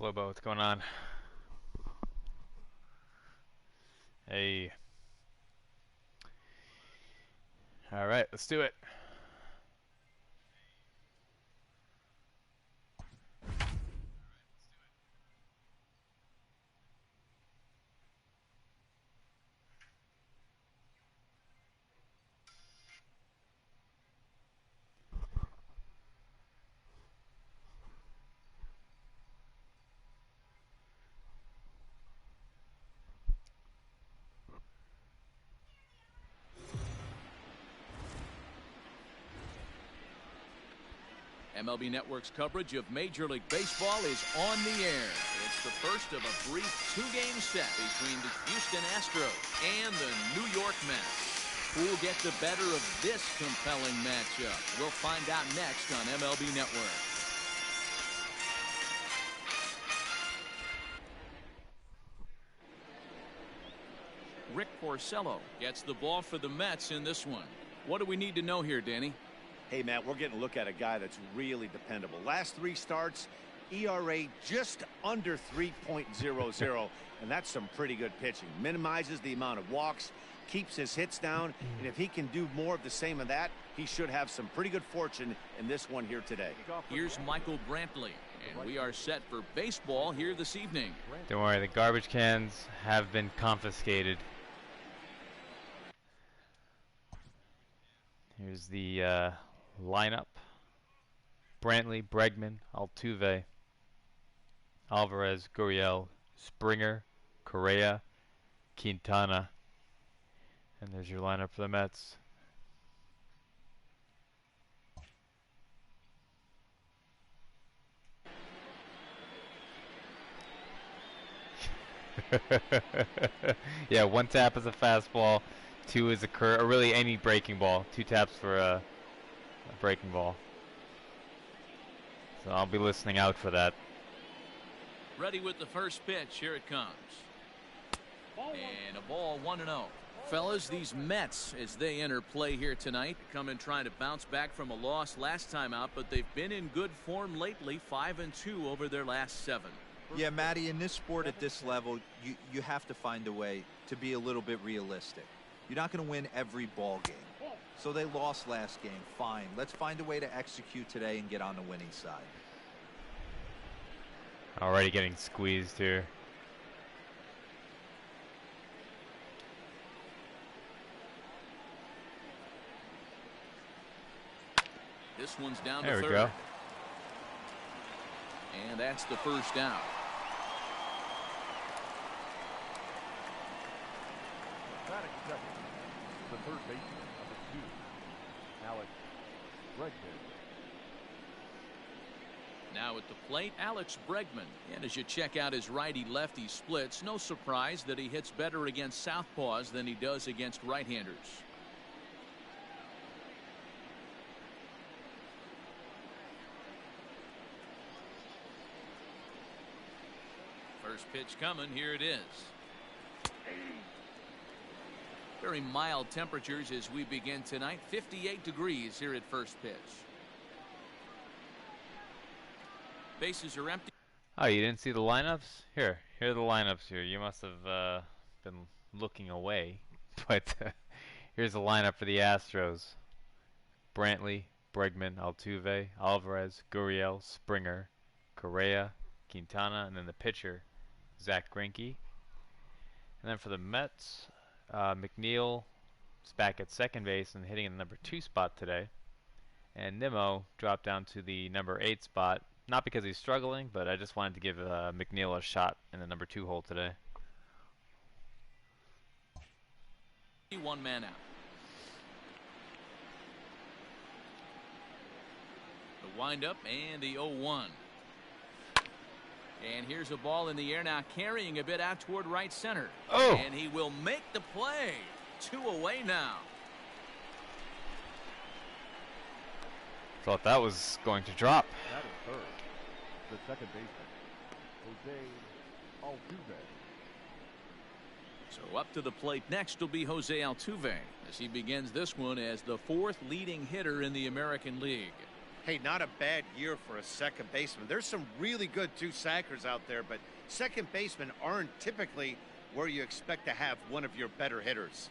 Flobo, what's going on? Hey. All right, let's do it. MLB Network's coverage of Major League Baseball is on the air. It's the first of a brief two-game set between the Houston Astros and the New York Mets. Who will get the better of this compelling matchup? We'll find out next on MLB Network. Rick Porcello gets the ball for the Mets in this one. What do we need to know here, Danny? Hey, Matt, we're getting a look at a guy that's really dependable. Last three starts, ERA just under 3.00, and that's some pretty good pitching. Minimizes the amount of walks, keeps his hits down, and if he can do more of the same of that, he should have some pretty good fortune in this one here today. Here's Michael Brantley, and we are set for baseball here this evening. Don't worry, the garbage cans have been confiscated. Here's the lineup: Brantley, Bregman, Altuve, Alvarez, Gurriel, Springer, Correa, Quintana. And there's your lineup for the Mets. Yeah, one tap is a fastball, two is a curve, or really any breaking ball. Two taps for a breaking ball. So I'll be listening out for that. Ready with the first pitch. Here it comes. And a ball 1-0. Fellas, these Mets, as they enter play here tonight, come in trying to bounce back from a loss last time out, but they've been in good form lately, 5-2 over their last 7. Yeah, Matty, in this sport at this level, you have to find a way to be a little bit realistic. You're not going to win every ball game. So they lost last game. Fine. Let's find a way to execute today and get on the winning side. Already getting squeezed here. This one's down there to third. We go. And that's the first down. The third baseman, number 2, Alex Greinke. Now at the plate, Alex Bregman. And as you check out his righty-lefty splits, no surprise that he hits better against southpaws than he does against right-handers. First pitch coming. Here it is. Very mild temperatures as we begin tonight. 58 degrees here at first pitch. Bases are empty. Oh, you didn't see the lineups? Here are the lineups here. You must have been looking away. But here's the lineup for the Astros: Brantley, Bregman, Altuve, Alvarez, Gurriel, Springer, Correa, Quintana, and then the pitcher, Zach Greinke. And then for the Mets, McNeil is back at second base and hitting in the number 2 spot today. And Nimmo dropped down to the number 8 spot. Not because he's struggling, but I just wanted to give McNeil a shot in the number 2 hole today. One man out. The windup and the 0-1. And here's a ball in the air now, carrying a bit out toward right center. Oh! And he will make the play. 2 away now. Thought that was going to drop. That is third. The second baseman, Jose Altuve. So up to the plate next will be Jose Altuve as he begins this one as the 4th leading hitter in the American League. Hey, not a bad year for a second baseman. There's some really good two-sackers out there, but second basemen aren't typically where you expect to have one of your better hitters.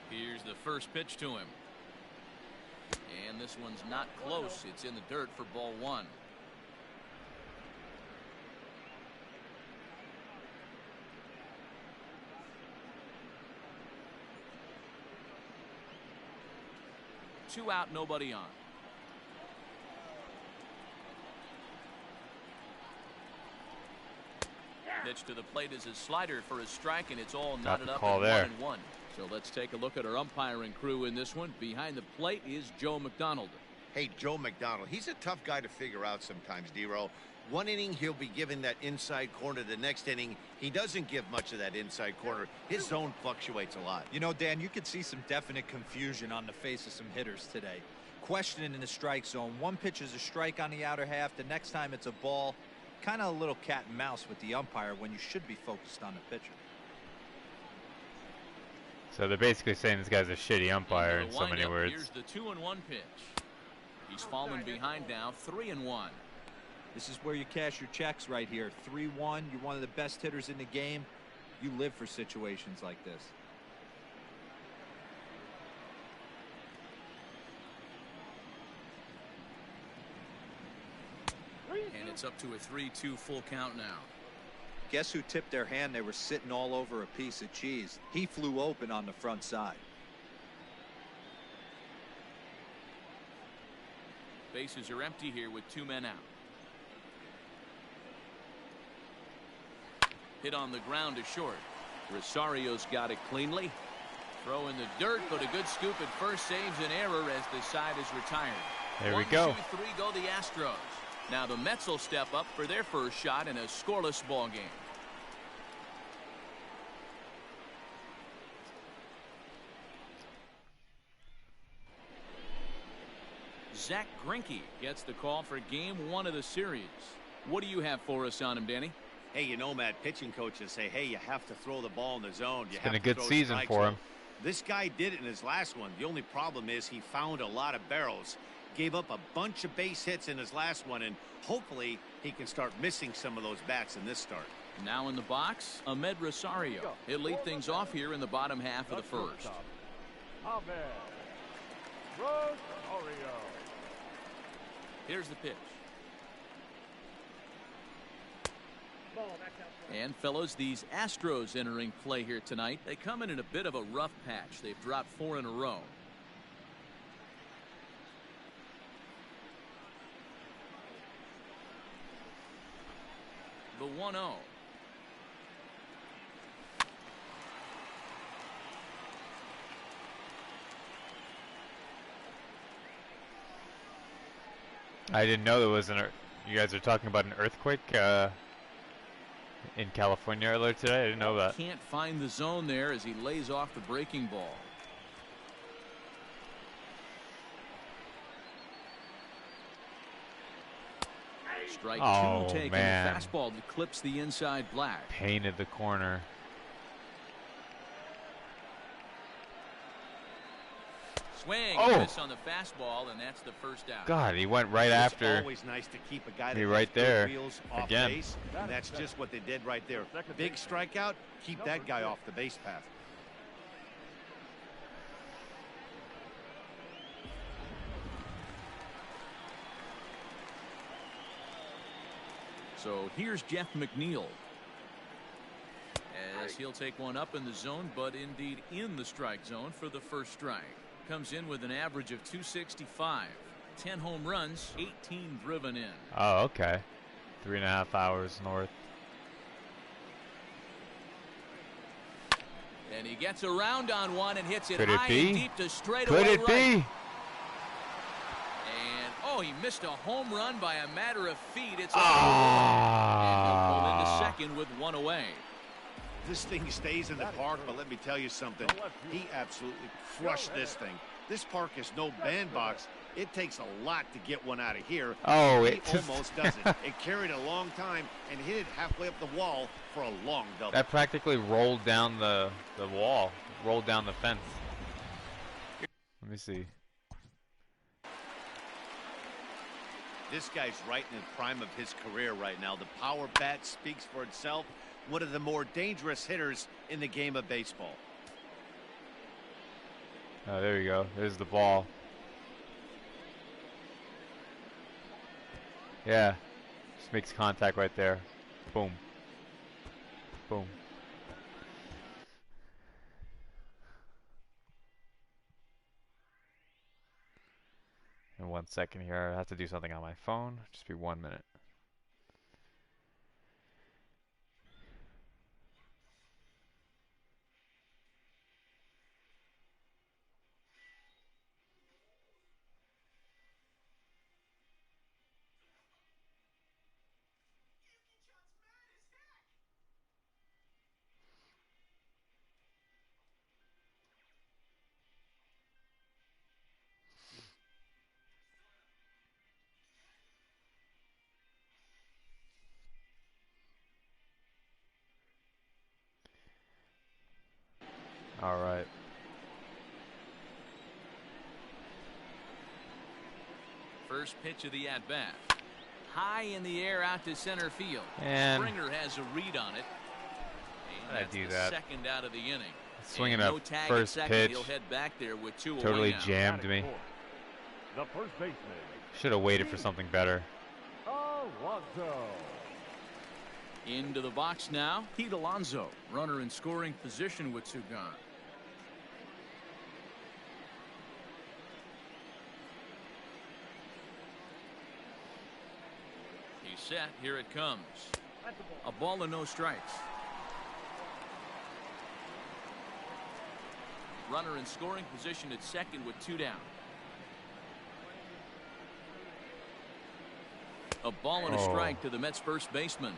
Here's the first pitch to him. And this one's not close. It's in the dirt for ball one. Two out, nobody on. Pitch to the plate is a slider for a strike, and it's all knotted up at 1-1. So let's take a look at our umpiring crew in this one. Behind the plate is Joe McDonald. Hey, Joe McDonald, he's a tough guy to figure out sometimes, D-Row. One inning, he'll be giving that inside corner. The next inning, he doesn't give much of that inside corner. His zone fluctuates a lot. You know, Dan, you could see some definite confusion on the face of some hitters today. Questioning in the strike zone. One pitch is a strike on the outer half. The next time it's a ball. Kind of a little cat and mouse with the umpire when you should be focused on the pitcher. So they're basically saying this guy's a shitty umpire in so many words. Here's the 2-1 pitch. He's fallen behind now, 3-1. This is where you cash your checks right here. 3-1. You're one of the best hitters in the game. You live for situations like this. And it's up to a 3-2 full count now. Guess who tipped their hand? They were sitting all over a piece of cheese. He flew open on the front side. Bases are empty here with 2 men out. Hit on the ground to short. Rosario's got it cleanly. Throw in the dirt, but a good scoop at first saves an error as the side is retired. There we go. 1, 2, 3 go the Astros. Now the Mets will step up for their first shot in a scoreless ball game. Zach Greinke gets the call for game 1 of the series. What do you have for us on him, Danny? Hey, you know, Matt, pitching coaches say, hey, you have to throw the ball in the zone. It's been a good season for him. This guy did it in his last one. The only problem is he found a lot of barrels. Gave up a bunch of base hits in his last one, and hopefully he can start missing some of those bats in this start. Now in the box, Ahmed Rosario. He'll lead things off here in the bottom half of the first. Ahmed Rosario. Here's the pitch. And fellows, these Astros entering play here tonight. They come in a bit of a rough patch. They've dropped 4 in a row. The 1-0. I didn't know there was you guys are talking about an earthquake in California earlier today. I didn't know that. Can't find the zone there as he lays off the breaking ball. Strike 2 taken. Man. The fastball that clips the inside black. Painted the corner. Swing. Oh. Miss on the fastball, and that's the first out. God, he went right after. It's always nice to keep a guy that right there wheels off again. base, and that's just what they did right there. Big strikeout. Keep that guy off the base path. So here's Jeff McNeil. As he'll take one up in the zone, but indeed in the strike zone for the first strike. Comes in with an average of 265. 10 home runs, 18 driven in. Oh, okay. 3.5 hours north. And he gets around on one and hits it Could it high be? and deep to straightaway Could it right. be? And oh, he missed a home run by a matter of feet. It's and he'll pull into second with one away. This thing stays in the park, but let me tell you something. He absolutely crushed this thing. This park is no bandbox. It takes a lot to get one out of here. Oh, he almost does it. It carried a long time and hit it halfway up the wall for a long double. That practically rolled down the wall, rolled down the fence. Let me see. This guy's right in the prime of his career right now. The power bat speaks for itself. One of the more dangerous hitters in the game of baseball. Oh, there you go. There's the ball. Yeah. Just makes contact right there. Boom. Boom. In 1 second here, I have to do something on my phone. Just be 1 minute. All right. First pitch of the at-bat. High in the air out to center field. And Springer has a read on it. And I that's do the that. second out of the inning. Swinging no a tag first at second. pitch. He'll head back there with two Totally away now. jammed me. The first baseman. Should have waited for something better. Alonso. Into the box now, Pete Alonso, runner in scoring position with two gone. He's set. Here it comes. A ball and no strikes. Runner in scoring position at second with two down. A ball and a strike to the Mets first baseman.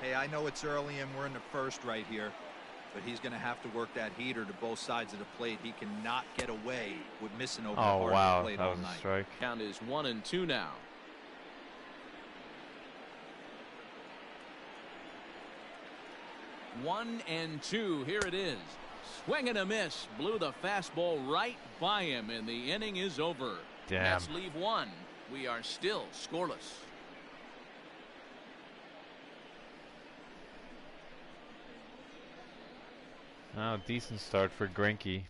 Hey, I know it's early and we're in the first right here, but he's going to have to work that heater to both sides of the plate. He cannot get away with missing over the Oh, heart wow. of the plate That all was a night. strike. Count is 1-2 now. One and two. Here it is. Swing and a miss. Blew the fastball right by him, and the inning is over. Damn. Mets leave one. We are still scoreless. Oh, decent start for Greinke.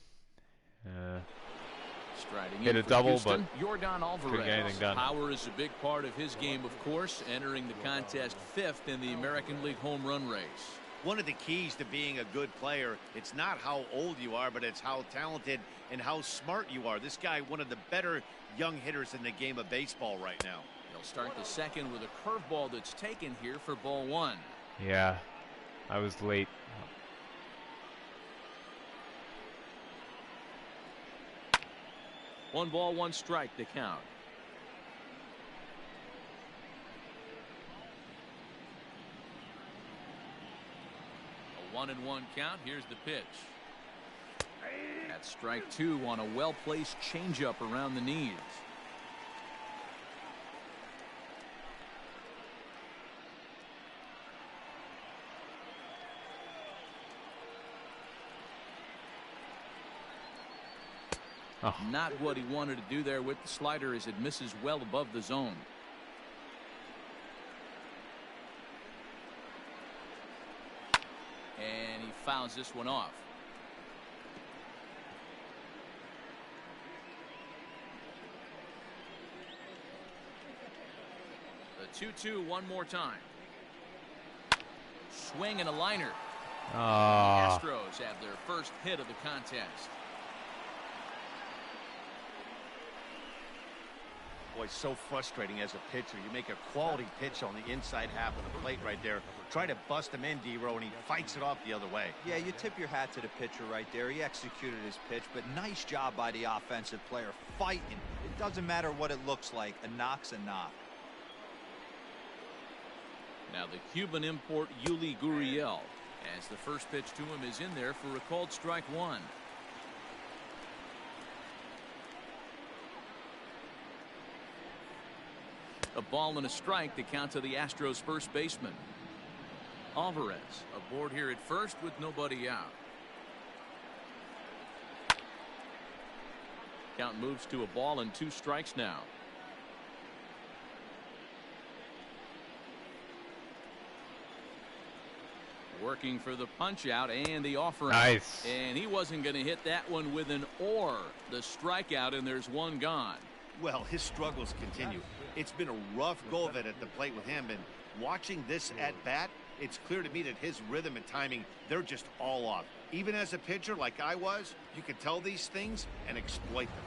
Striding Hit in a for double, Houston, but Yordan Alvarez. couldn't get anything done. Power is a big part of his game, of course, entering the contest fifth in the American League home run race. One of the keys to being a good player, it's not how old you are, but it's how talented and how smart you are. This guy, one of the better young hitters in the game of baseball right now. He'll start the second with a curveball that's taken here for ball one. Yeah, I was late. One ball, one strike to count. A 1-1 count. Here's the pitch. That's strike two on a well-placed changeup around the knees. Oh. Not what he wanted to do there with the slider as it misses well above the zone. And he fouls this one off. The 2-2 one more time. Swing and a liner. The Astros have their first hit of the contest. Boy, so frustrating as a pitcher. You make a quality pitch on the inside half of the plate right there. Try to bust him in, D-Row, and he fights it off the other way. Yeah, you tip your hat to the pitcher right there. He executed his pitch, but nice job by the offensive player fighting. It doesn't matter what it looks like. A knock's a knock. Now the Cuban import Yuli Gurriel, as the first pitch to him is in there for a called strike one. A ball and a strike to count to the Astros first baseman. Alvarez aboard here at first with nobody out. Count moves to a ball and 2 strikes now. Working for the punch out and the offering. Nice. And he wasn't going to hit that one with an or. The strikeout, and there's 1 gone. Well, his struggles continue. It's been a rough go of it at the plate with him, and watching this at bat, it's clear to me that his rhythm and timing, they're just all off. Even as a pitcher like I was, you can tell these things and exploit them.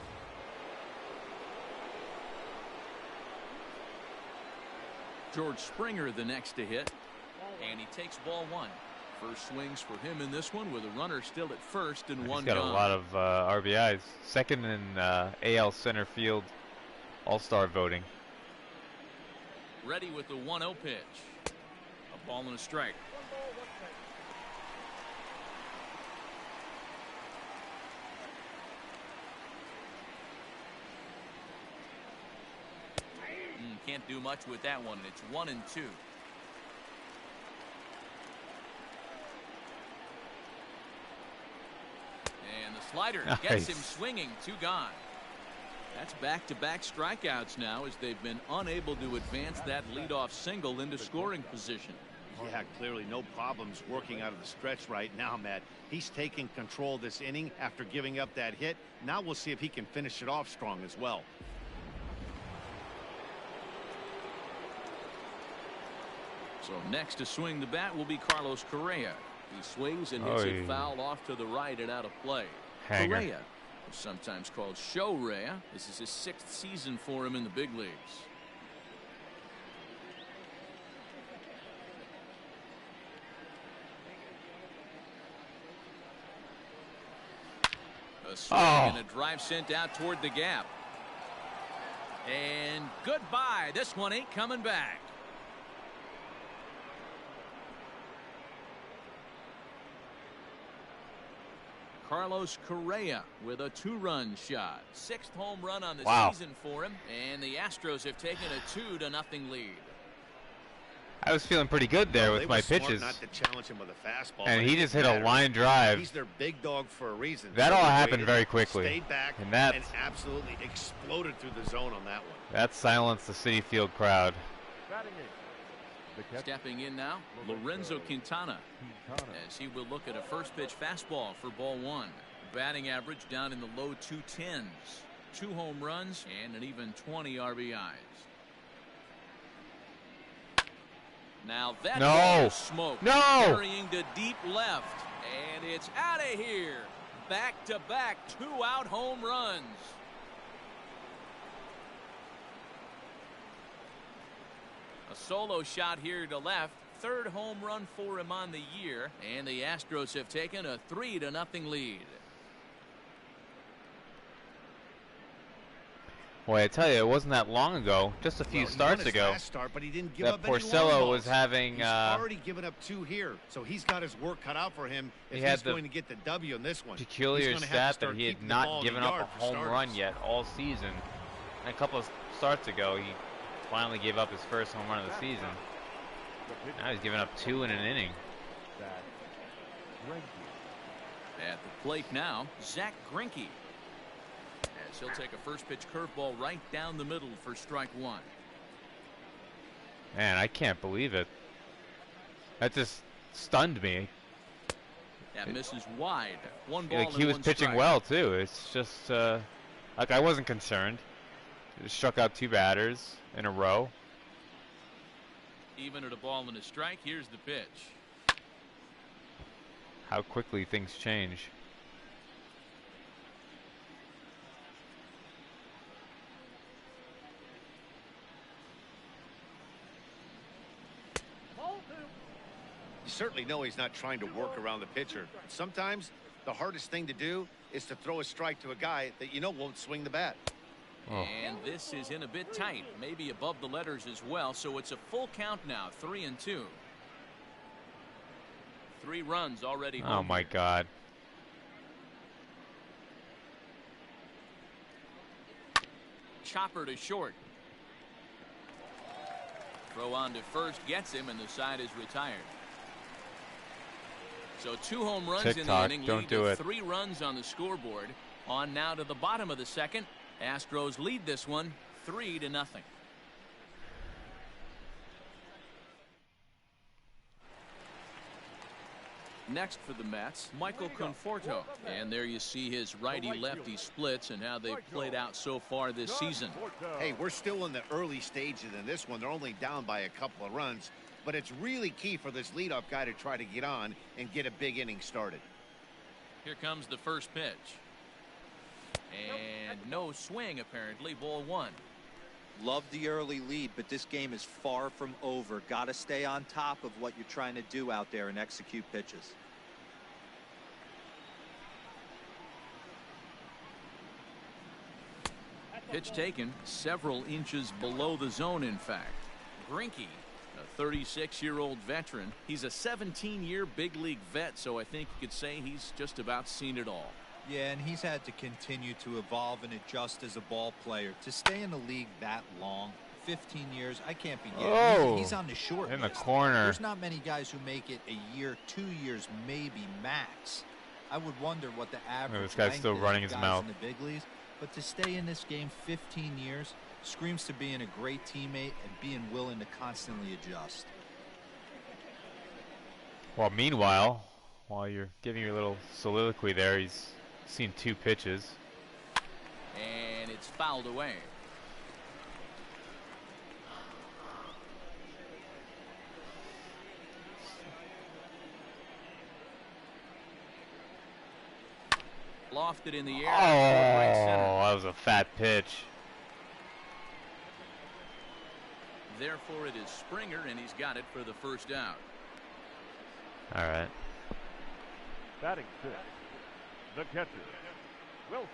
George Springer the next to hit, and he takes ball 1. First swings for him in this one with a runner still at first and 1 He's got gone. a lot of RBIs. Second in AL center field all-star voting. Ready with the 1-0 pitch. A ball and a strike. Can't do much with that one. It's 1-2. And the slider gets him swinging. 2 gone. That's back-to-back strikeouts now as they've been unable to advance that leadoff single into scoring position. Yeah, clearly no problems working out of the stretch right now, Matt. He's taking control this inning after giving up that hit. Now we'll see if he can finish it off strong as well. So next to swing the bat will be Carlos Correa. He swings and hits it foul off to the right and out of play. Hanger. Correa, sometimes called Show Rea. This is his 6th season for him in the big leagues. A swing and a drive sent out toward the gap. And goodbye. This one ain't coming back. Carlos Correa with a 2-run shot. 6th home run on the season for him. And the Astros have taken a 2-0 lead. I was feeling pretty good there with my pitches. Not to challenge him with a fastball, and he just hit a line drive. He's their big dog for a reason. That all happened very quickly. Stayed back and absolutely exploded through the zone on that one. That silenced the Citi Field crowd. Stepping in now, Lorenzo Quintana, as he will look at a first pitch fastball for ball 1. Batting average down in the low 210s. 2 home runs and an even 20 RBIs. Now that ball is smoke. Carrying to deep left, and it's out of here. Back-to-back 2-out home runs. A solo shot here to left. 3rd home run for him on the year, and the Astros have taken a 3-0 lead. Boy, I tell you, it wasn't that long ago, just a few starts ago, last start, but he didn't give that up any Porcello long was balls. having. He's already given up 2 here, so he's got his work cut out for him if he's going to get the W in this one. Peculiar stat that he had not given up a home run yet all season. And a couple of starts ago, he finally gave up his first home run of the season. Now he's giving up 2 in an inning. At the plate now, Zach Greinke. As he'll take a first pitch curveball right down the middle for strike 1. Man, I can't believe it. That just stunned me. That misses wide. 1 ball Like and he was 1 pitching strike. well too. It's just like I wasn't concerned. He just struck out 2 batters in a row. Even at a ball and a strike, here's the pitch. How quickly things change. You certainly know he's not trying to work around the pitcher. Sometimes the hardest thing to do is to throw a strike to a guy that you know won't swing the bat. And this is in a bit tight, maybe above the letters as well, so it's a full count now, 3-2. 3 runs already home. Oh my God. Chopper to short. Throw on to first gets him, and the side is retired. So 2 home runs in the inning, Don't lead do to it. 3 runs on the scoreboard. On now to the bottom of the second. Astros lead this one 3-0. Next for the Mets, Michael Conforto. And there you see his righty-lefty splits and how they've played out so far this season. Hey, we're still in the early stages in this one. They're only down by a couple of runs. But it's really key for this leadoff guy to try to get on and get a big inning started. Here comes the first pitch. And no swing, apparently. Ball one. Love the early lead, but this game is far from over. Got to stay on top of what you're trying to do out there and execute pitches. Pitch taken several inches below the zone, in fact. Greinke, a 36-year-old veteran. He's a 17-year big league vet, so I think you could say he's just about seen it all. Yeah, and he's had to continue to evolve and adjust as a ball player. To stay in the league that long, 15 years, I can't be getting. Oh, he's on the short in list. the corner. There's not many guys who make it a year, 2 years, maybe max. I would wonder what the average. This guy's still running his mouth. In the big leagues, but to stay in this game 15 years screams to being a great teammate and being willing to constantly adjust. Well, meanwhile, while you're giving your little soliloquy there, he's seen 2 pitches. And it's fouled away. Lofted in the air. Oh, Right center. that was a fat pitch. Therefore, it is Springer, and he's got it for the first out. All right. Batting 6, the catcher, Wilson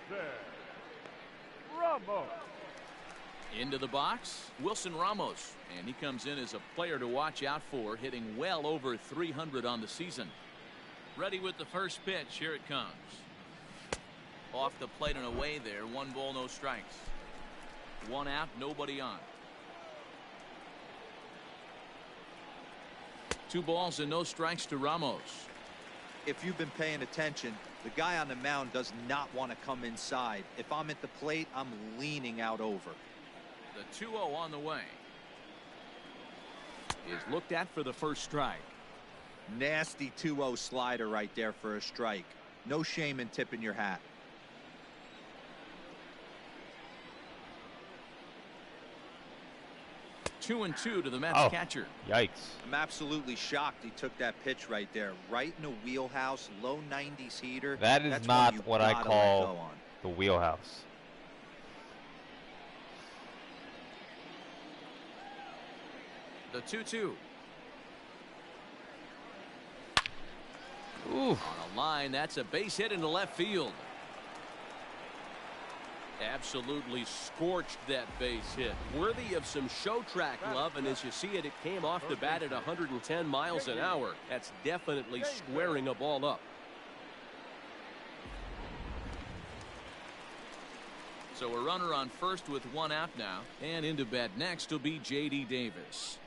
Ramos. Into the box, Wilson Ramos, and he comes in as a player to watch out for, hitting well over 300 on the season. Ready with the first pitch. Here it comes. Off the plate and away there. 1 ball, no strikes. 1 out, nobody on. 2 balls and no strikes to Ramos. If you've been paying attention, the guy on the mound does not want to come inside. If I'm at the plate, I'm leaning out over. The 2-0 on the way. Is looked at for the first strike. Nasty 2-0 slider right there for a strike. No shame in tipping your hat. 2-2 to the Mets catcher. Yikes. I'm absolutely shocked he took that pitch right there. Right in the wheelhouse, low 90s heater. That is That's not one you what I gotta call let go on. the wheelhouse. The 2-2. Ooh. On a line, that's a base hit into left field. Absolutely scorched that base hit. Worthy of some show track love, and as you see it, it came off the bat at 110 miles an hour. That's definitely squaring a ball up. So a runner on first with 1 out now, and into bat next will be J.D. Davis.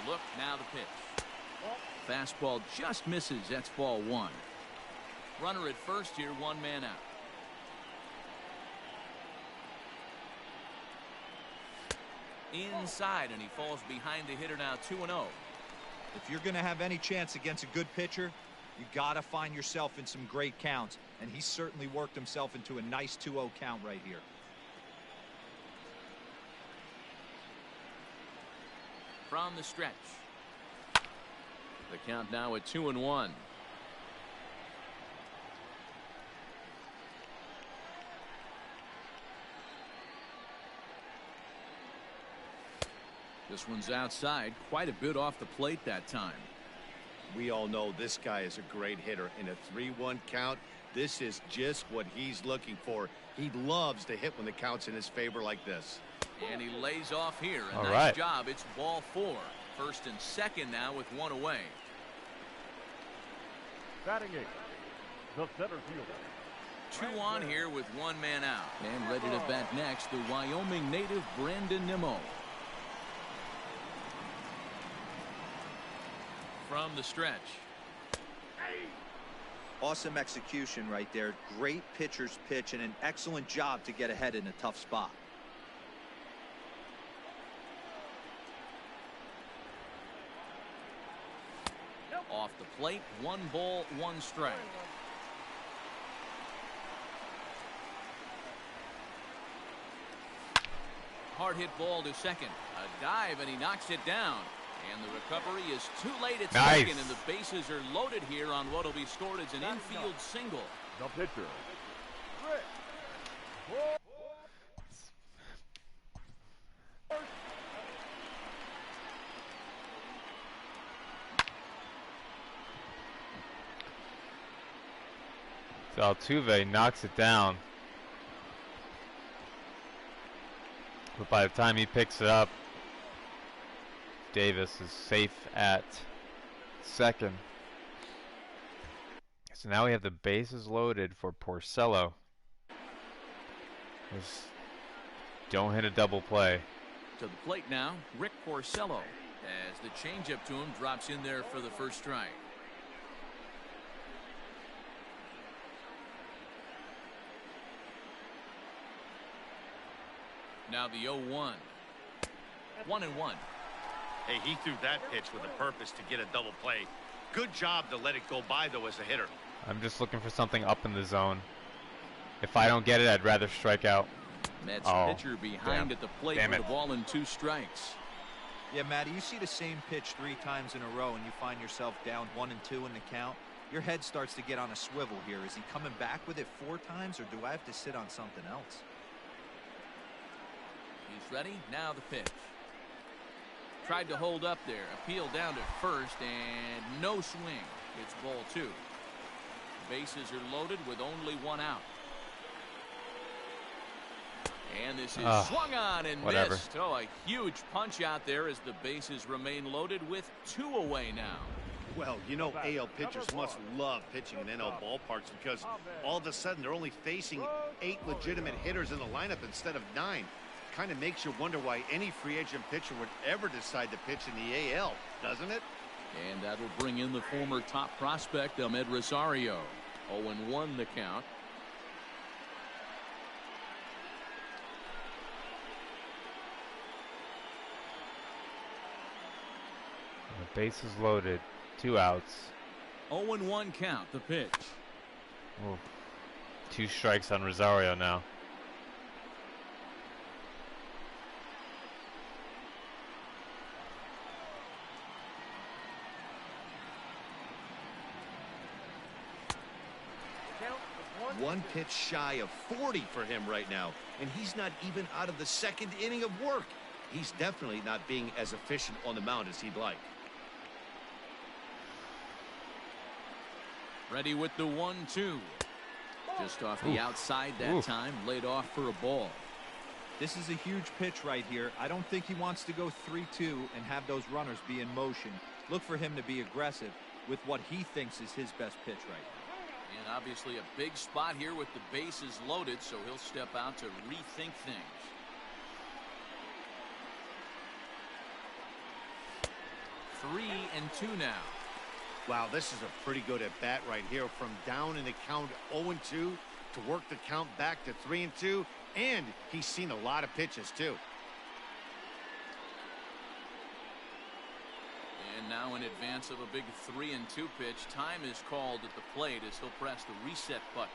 Look, now the pitch. Fastball just misses. That's ball 1. Runner at first here, 1 man out. Inside, and he falls behind the hitter now, 2-0. If you're going to have any chance against a good pitcher, you got to find yourself in some great counts, and he certainly worked himself into a nice 2-0 count right here. From the stretch. The count now at 2-1. This one's outside, quite a bit off the plate that time. We all know this guy is a great hitter. In a 3-1 count, this is just what he's looking for. He loves to hit when the count's in his favor like this. And he lays off here. A All nice right. job. It's ball 4. First and second now with 1 away. Batting 8, the center fielder, 2 on here with 1 man out. And ready to bat next, the Wyoming native Brandon Nimmo. From the stretch. Awesome execution right there. Great pitcher's pitch and an excellent job to get ahead in a tough spot. Off the plate, 1 ball, 1 strike. Hard hit ball to second. A dive and he knocks it down. And the recovery is too late at second, and the bases are loaded here on what will be scored as an infield single. The pitcher. So Altuve knocks it down. But by the time he picks it up, Davis is safe at second. So now we have the bases loaded for Porcello. Just don't hit a double play. To the plate now, Rick Porcello, as the changeup to him drops in there for the first strike. Now the 0-1. 1-1. Hey, he threw that pitch with a purpose to get a double play. Good job to let it go by, though, as a hitter. I'm just looking for something up in the zone. If I don't get it, I'd rather strike out. Mets pitcher behind at the plate with the ball in 2 strikes. Yeah, Matty, you see the same pitch 3 times in a row and you find yourself down 1 and 2 in the count. Your head starts to get on a swivel here. Is he coming back with it 4 times, or do I have to sit on something else? He's ready. Now the pitch. Tried to hold up there. Appeal down to first, and no swing. It's ball 2. Bases are loaded with only 1 out. And this is swung on and missed. Oh, a huge punch out there as the bases remain loaded with 2 away now. Well, you know, AL pitchers must love pitching in NL ballparks because all of a sudden they're only facing 8 legitimate hitters in the lineup instead of 9. Kind of makes you wonder why any free agent pitcher would ever decide to pitch in the AL, doesn't it? And that'll bring in the former top prospect, Ahmed Rosario. 0-1 the count. The base is loaded. 2 outs. 0-1 count, the pitch. Ooh. 2 strikes on Rosario now. One pitch shy of 40 for him right now, and he's not even out of the 2nd inning of work. He's definitely not being as efficient on the mound as he'd like. Ready with the 1-2. Just off the outside that time, laid off for a ball. This is a huge pitch right here. I don't think he wants to go 3-2 and have those runners be in motion. Look for him to be aggressive with what he thinks is his best pitch right now. And obviously a big spot here with the bases loaded, so he'll step out to rethink things. Three and 2 now. Wow, this is a pretty good at bat right here, from down in the count 0-2 to work the count back to 3-2, and he's seen a lot of pitches too. And now in advance of a big 3-2 pitch, time is called at the plate as he'll press the reset button.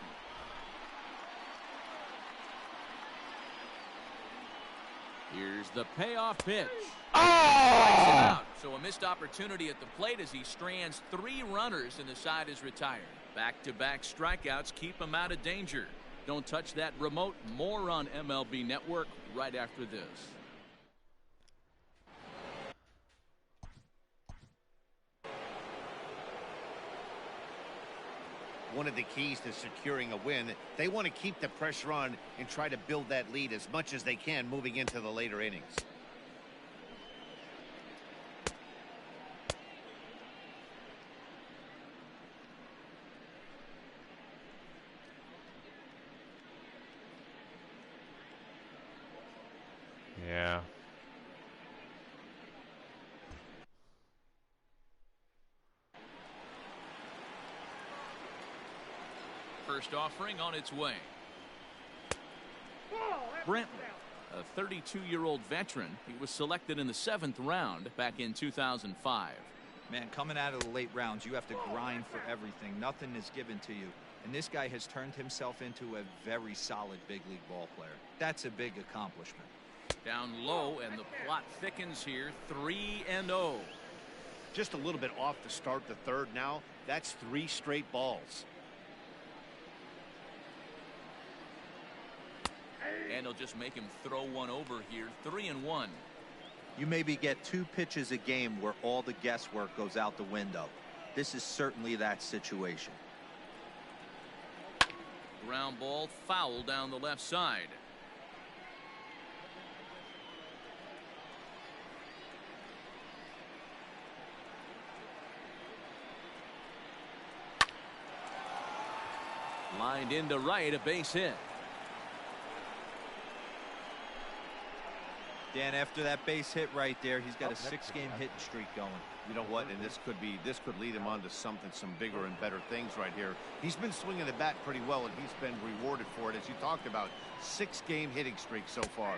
Here's the payoff pitch. Strikes him out. So a missed opportunity at the plate as he strands 3 runners and the side is retired. Back-to-back strikeouts keep him out of danger. Don't touch that remote. More on MLB Network right after this. One of the keys to securing a win, they want to keep the pressure on and try to build that lead as much as they can moving into the later innings. Yeah. First offering on its way. Brent, a 32-year-old veteran. He was selected in the 7th round back in 2005. Man, coming out of the late rounds, you have to grind for everything. Nothing is given to you. And this guy has turned himself into a very solid big league ball player. That's a big accomplishment. Down low, and the plot thickens here. 3-0. Just a little bit off to start the third now. That's 3 straight balls. And he'll just make him throw one over here. 3-1. You maybe get 2 pitches a game where all the guesswork goes out the window. This is certainly that situation. Ground ball foul down the left side. Lined into right, a base hit. Dan, after that base hit right there, he's got a 6-game hitting streak going. You know what? And this could lead him on to some bigger and better things right here. He's been swinging the bat pretty well, and he's been rewarded for it, as you talked about. 6-game hitting streak so far.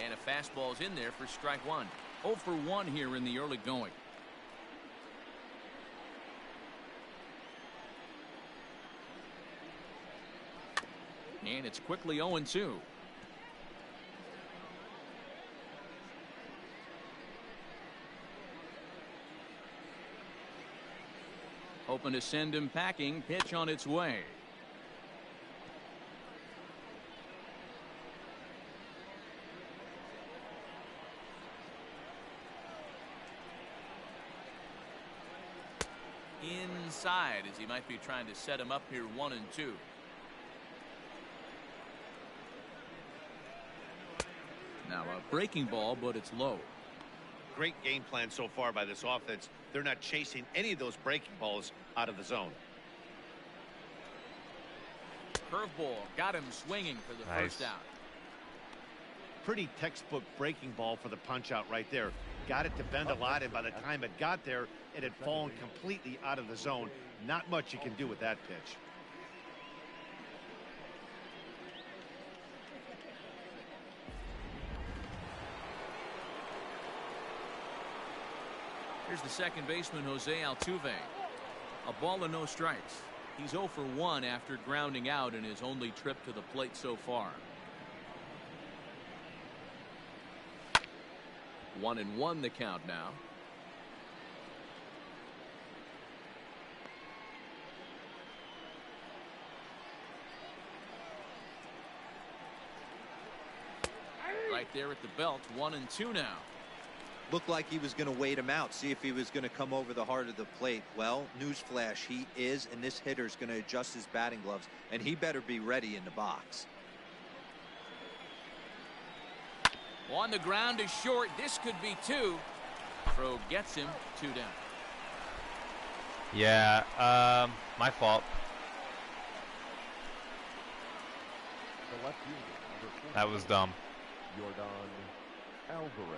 And a fastball's in there for strike 1. 0 for 1 here in the early going. And it's quickly 0-2. Hoping to send him packing. Pitch on its way. Inside, as he might be trying to set him up here. 1-2. Now a breaking ball, but it's low. Great game plan so far by this offense. They're not chasing any of those breaking balls out of the zone. Curveball got him swinging for the first out. Pretty textbook breaking ball for the punch out right there. Got it to bend a lot, and by the time it got there, it had fallen completely out of the zone. Not much you can do with that pitch. Here's the second baseman, Jose Altuve. A ball and no strikes. He's 0 for 1 after grounding out in his only trip to the plate so far. 1-1 the count now. Right there at the belt. 1-2 now. Looked like he was going to wait him out, see if he was going to come over the heart of the plate. Well, newsflash, he is, and this hitter's going to adjust his batting gloves, and he better be ready in the box. On the ground is short. This could be 2. Throw gets him. 2 down. Yeah, my fault. The left fielder, number 4, That was dumb. Yordan Alvarez.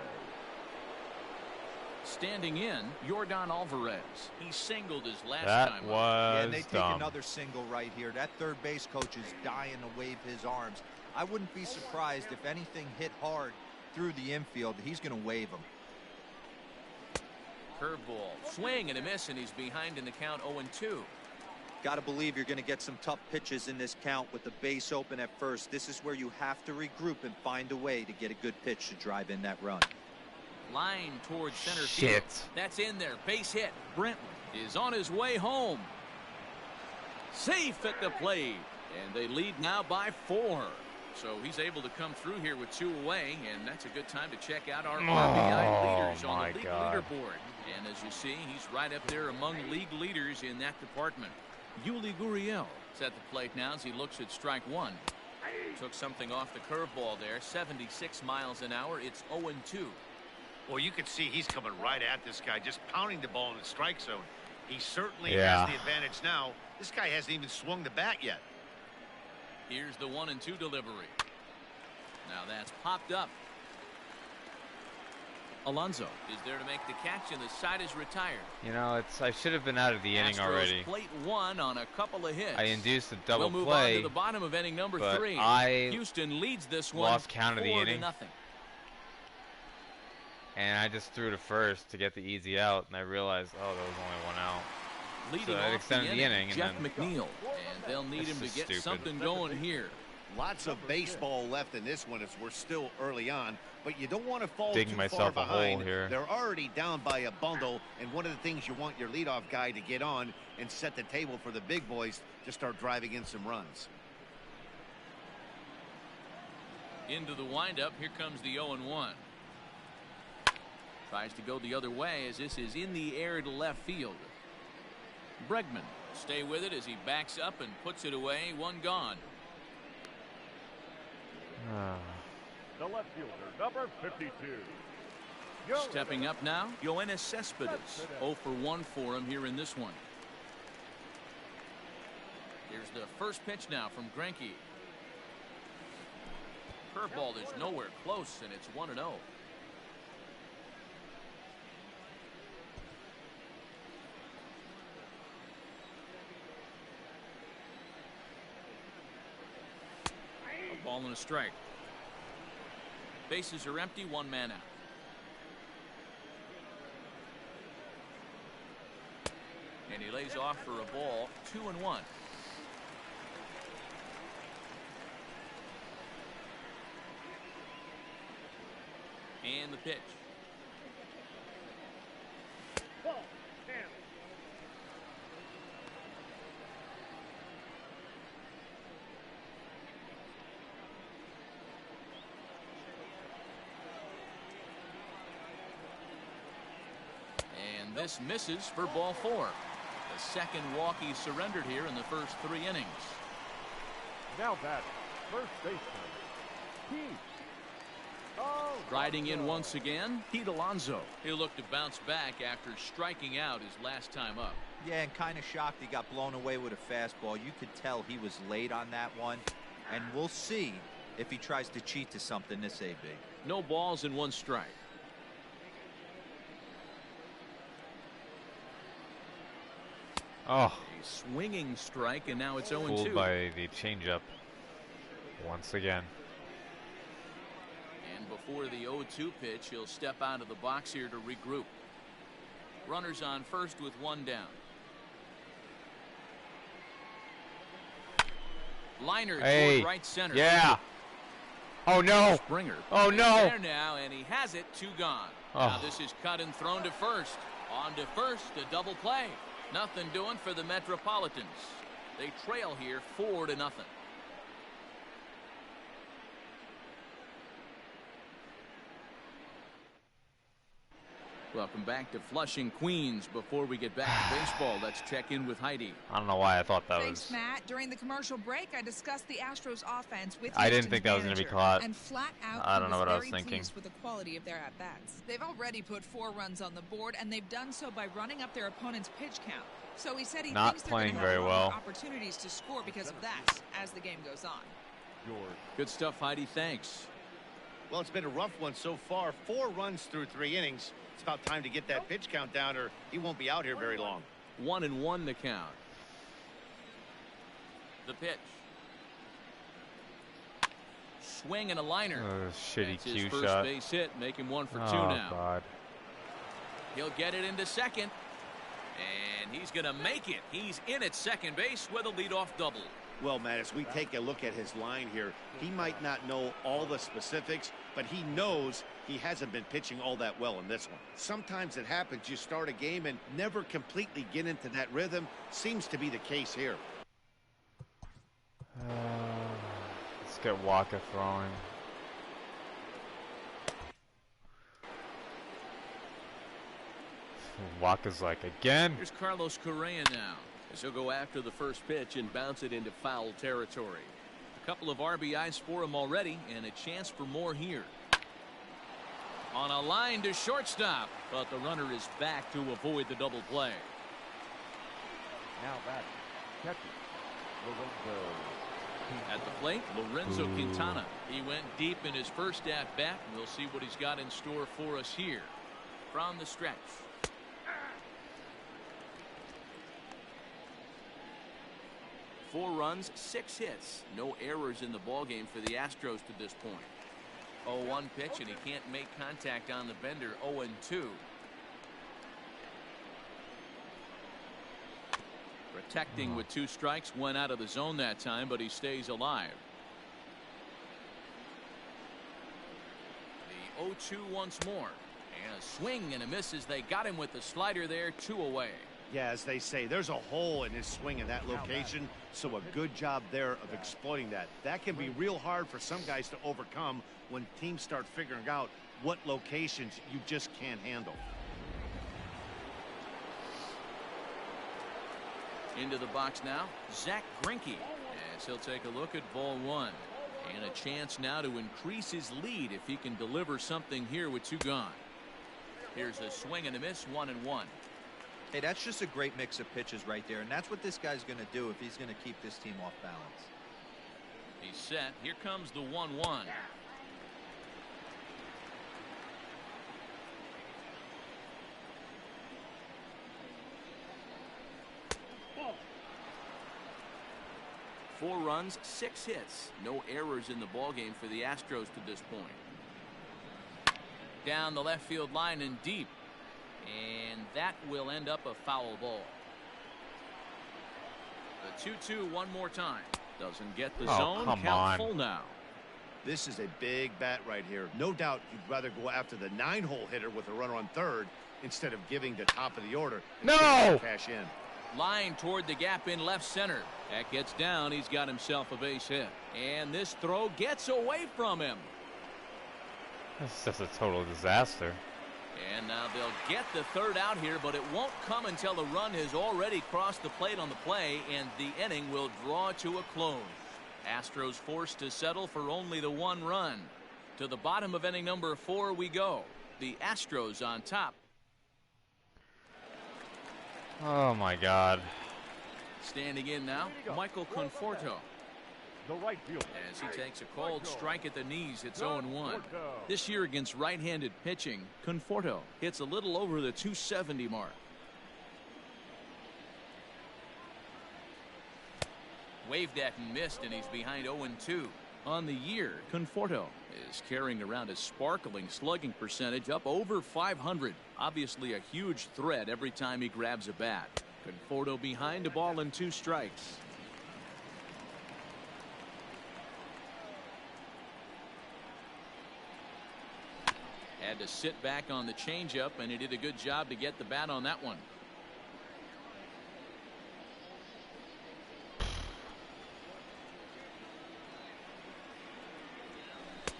Standing in, Yordan Alvarez. He singled his last That time. was Yeah, and they take dumb. another single right here. That third base coach is dying to wave his arms. I wouldn't be surprised if anything hit hard through the infield. He's going to wave him. Curveball. Swing and a miss, and he's behind in the count. 0-2. Got to believe you're going to get some tough pitches in this count with the base open at first. This is where you have to regroup and find a way to get a good pitch to drive in that run. Line towards center field. That's in there. Base hit. Brent is on his way home. Safe at the plate. And they lead now by 4. So he's able to come through here with 2 away. And that's a good time to check out our RBI leaders on the league leaderboard. And as you see, he's right up there among league leaders in that department. Yuli Gurriel is at the plate now as he looks at strike 1. Took something off the curveball there. 76 miles an hour. It's 0-2. Well, you can see he's coming right at this guy, just pounding the ball in the strike zone. He certainly has the advantage now. This guy hasn't even swung the bat yet. Here's the 1-2 delivery. Now that's popped up. Alonso is there to make the catch, and the side is retired. You know, I should have been out of the inning Astros already. plate one on a couple of hits. I induced a double we'll move play. on to the bottom of inning number but 3. I Houston leads this one lost count of the 4-0. inning. And I just threw to first to get the easy out, and I realized, oh, there was only one out. Leading So it off extended the inning, and Jeff then McNeil, and they'll need him to is get stupid. something going here. Lots of baseball left in this one as we're still early on, but you don't want to fall digging too myself far a hole behind. here. They're already down by a bundle, and one of the things you want your leadoff guy to get on and set the table for the big boys to start driving in some runs. Into the windup, here comes the 0-1. Tries to go the other way as this is in the air to left field. Bregman stay with it as he backs up and puts it away. One gone. The left fielder, number 52. Stepping up now, Yoenis Cespedes. 0 for 1 for him here in this one. Here's the first pitch now from Greinke. Curveball is nowhere close, and it's 1-0. A ball and a strike. Bases are empty, one man out. And he lays off for a ball, 2-1. And the pitch. And this misses for ball 4. The second walk he surrendered here in the first 3 innings. Now batting, first baseman, Pete. Oh, Riding in once again, Pete Alonso. He'll look to bounce back after striking out his last time up. Yeah, and kind of shocked he got blown away with a fastball. You could tell he was late on that one. And we'll see if he tries to cheat to something this AB. No balls and 1 strike. Oh, A swinging strike, and now it's 0-2. fooled by the changeup once again. And before the 0-2 pitch, he'll step out of the box here to regroup. Runners on first with 1 down. Liner toward right center. Yeah. Oh no. Springer. Oh is no. There now, and he has it. 2 gone. Now Oh. this is cut and thrown to first. On to first, a double play. Nothing doing for the Metropolitans. They trail here 4-0. Welcome back to Flushing, Queens. Before we get back to baseball, let's check in with Heidi. I don't know why I thought that Thanks, was. Matt. During the commercial break, I discussed the Astros offense with I didn't Houston's think that was going to be manager, caught. and flat out, I don't he know what I was very thinking. pleased with the quality of their at-bats. They've already put 4 runs on the board, and they've done so by running up their opponent's pitch count. So he said he Not thinks they're playing going to have very more well. opportunities to score because of that as the game goes on. Good stuff, Heidi. Thanks. Well, it's been a rough one so far. 4 runs through 3 innings. It's about time to get that pitch count down, or he won't be out here very long. 1-1 the count. The pitch. Swing and a liner. Shitty That's his cue first shot. base hit, make him 1 for 2 Oh now. God. He'll get it into second. And he's going to make it. He's in at second base with a leadoff double. Well, Matt, as we take a look at his line here, he might not know all the specifics, but he knows he hasn't been pitching all that well in this one. Sometimes it happens. You start a game and never completely get into that rhythm. Seems to be the case here. Let's get Waka throwing. Waka's like, again? Here's Carlos Correa now, as he'll go after the first pitch and bounce it into foul territory. A couple of RBIs for him already, and a chance for more here. On a line to shortstop, but the runner is back to avoid the double play. now batting, catcher, Lorenzo At the plate, Lorenzo Quintana. He went deep in his first at bat. We'll see what he's got in store for us here from the stretch. Four runs, 6 hits. No errors in the ballgame for the Astros to this point. 0-1 pitch, and he can't make contact on the bender. 0-2. Protecting with 2 strikes, went out of the zone that time, but he stays alive. The 0-2 once more. And a swing and a miss as they got him with the slider there, 2 away. Yeah, as they say, there's a hole in his swing in that location, so a good job there of exploiting that. That can be real hard for some guys to overcome when teams start figuring out what locations you just can't handle. Into the box now, Zach Greinke, as he'll take a look at ball 1. And a chance now to increase his lead if he can deliver something here with 2 gone. Here's a swing and a miss, 1-1. Hey, that's just a great mix of pitches right there, and that's what this guy's going to do if he's going to keep this team off balance. He's set. Here comes the 1-1. Four runs, 6 hits. No errors in the ballgame for the Astros to this point. Down the left field line and deep. And that will end up a foul ball. The 2-2 one more time. Doesn't get the zone. Count full now. This is a big bat right here. No doubt you'd rather go after the 9-hole hitter with a runner on third instead of giving the top of the order. No! Cash in. Line toward the gap in left center. That gets down. He's got himself a base hit. And this throw gets away from him. This is just a total disaster. And now they'll get the third out here, but it won't come until the run has already crossed the plate on the play, and the inning will draw to a close. Astros forced to settle for only the 1 run. To the bottom of inning number 4 we go. The Astros on top. Oh my God. Standing in now, Michael Conforto. The right field. As he takes a cold strike at the knees, it's 0-1. This year against right-handed pitching, Conforto hits a little over the 270 mark. Waved at and missed, and he's behind 0-2. On the year, Conforto is carrying around a sparkling slugging percentage up over 500. Obviously a huge threat every time he grabs a bat. Conforto behind a ball and 2 strikes. Had to sit back on the changeup, and he did a good job to get the bat on that one.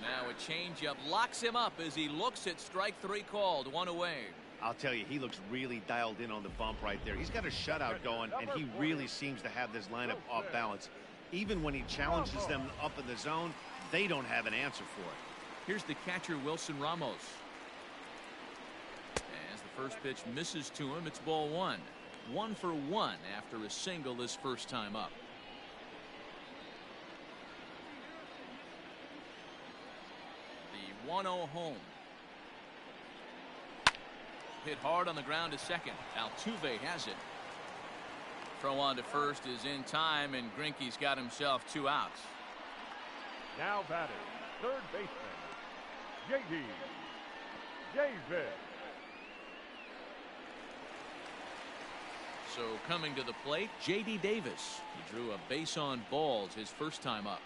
Now a changeup locks him up as he looks at strike 3 called. 1 away. I'll tell you, he looks really dialed in on the bump right there. He's got a shutout going, and he really seems to have this lineup off balance. Even when he challenges them up in the zone, they don't have an answer for it. Here's the catcher, Wilson Ramos. As the first pitch misses to him, it's ball 1. 1 for 1 after a single his first time up. The 1-0 home. Hit hard on the ground to second. Altuve has it. Throw on to first is in time, and Greinke's got himself 2 outs. Now batting, third baseman, J.D. Davis. So coming to the plate, J.D. Davis. He drew a base on balls his first time up.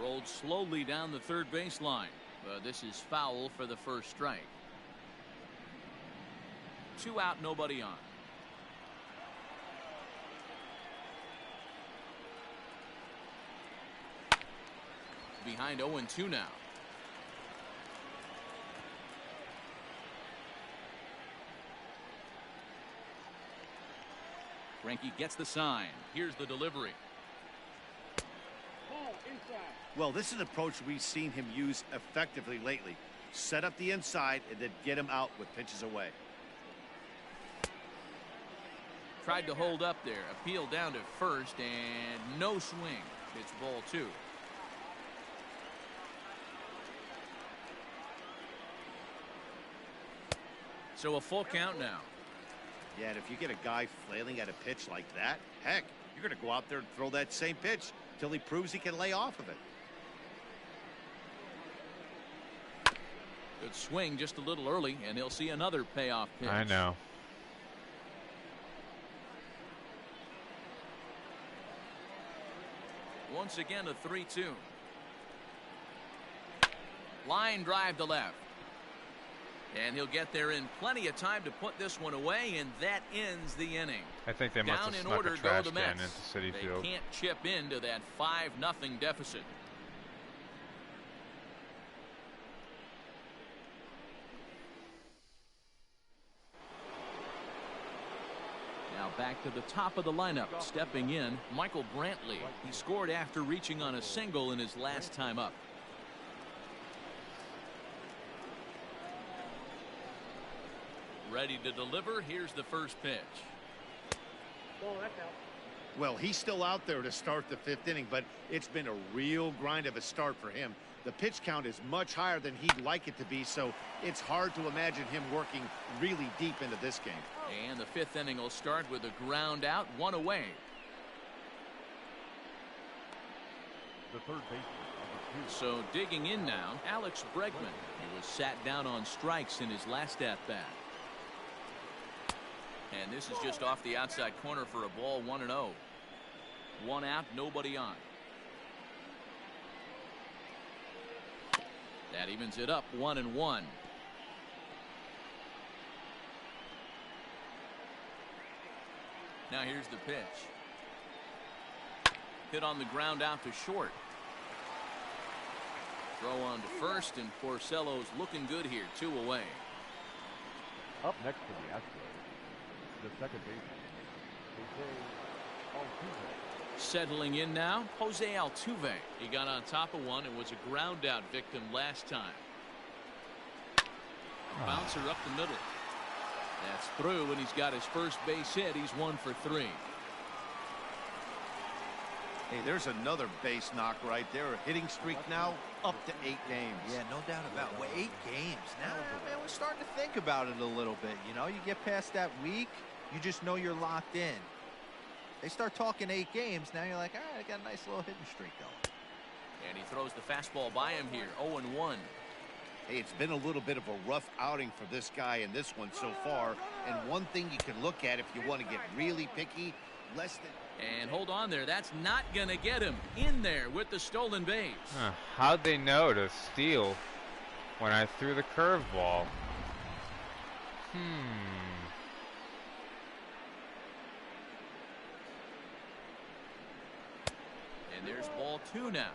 Rolled slowly down the third baseline. This is foul for the first strike. 2 out, nobody on. Behind 0-2 now. Greinke gets the sign. Here's the delivery. Well, this is an approach we've seen him use effectively lately. Set up the inside and then get him out with pitches away. Tried to hold up there. Appeal down to first and no swing. It's ball 2. So a full count now. Yeah, and if you get a guy flailing at a pitch like that, heck, you're going to go out there and throw that same pitch till he proves he can lay off of it. Good swing just a little early, and he'll see another payoff pitch. I know. Once again, a 3-2. Line drive to left. And he'll get there in plenty of time to put this one away, and that ends the inning. I think they must Down have in snuck order a go trash the can Mets. into Citi They Field. can't chip into that 5-0 deficit. Now back to the top of the lineup. Stepping in, Michael Brantley. He scored after reaching on a single in his last time up. Ready to deliver. Here's the first pitch. Well, he's still out there to start the 5th inning, but it's been a real grind of a start for him. The pitch count is much higher than he'd like it to be, so it's hard to imagine him working really deep into this game. And the 5th inning will start with a ground out, 1 away. The third baseman. So digging in now, Alex Bregman. He was sat down on strikes in his last at-bat. And this is just off the outside corner for a ball, 1-0. 1 out, nobody on. That evens it up, 1-1. Now here's the pitch. Hit on the ground out to short. Throw on to first, and Porcello's looking good here, 2 away. Up next for the Astros, the second baseman, Jose Altuve. Settling in now, Jose Altuve. He got on top of one and was a ground out victim last time. Bouncer up the middle. That's through, and he's got his first base hit. He's 1 for 3. Hey, there's another base knock right there. A hitting streak now up to 8 games. Yeah, no doubt about it. Well, 8 games. Now, man, we're starting to think about it a little bit. You know, you get past that week, you just know you're locked in. They start talking 8 games, now you're like, all right, I got a nice little hitting streak going. And he throws the fastball by him here, 0-1. Hey, it's been a little bit of a rough outing for this guy in this one so far. And one thing you can look at if you want to get really picky, less than... And hold on there. That's not going to get him in there with the stolen base. How'd they know to steal when I threw the curveball? And there's ball 2 now.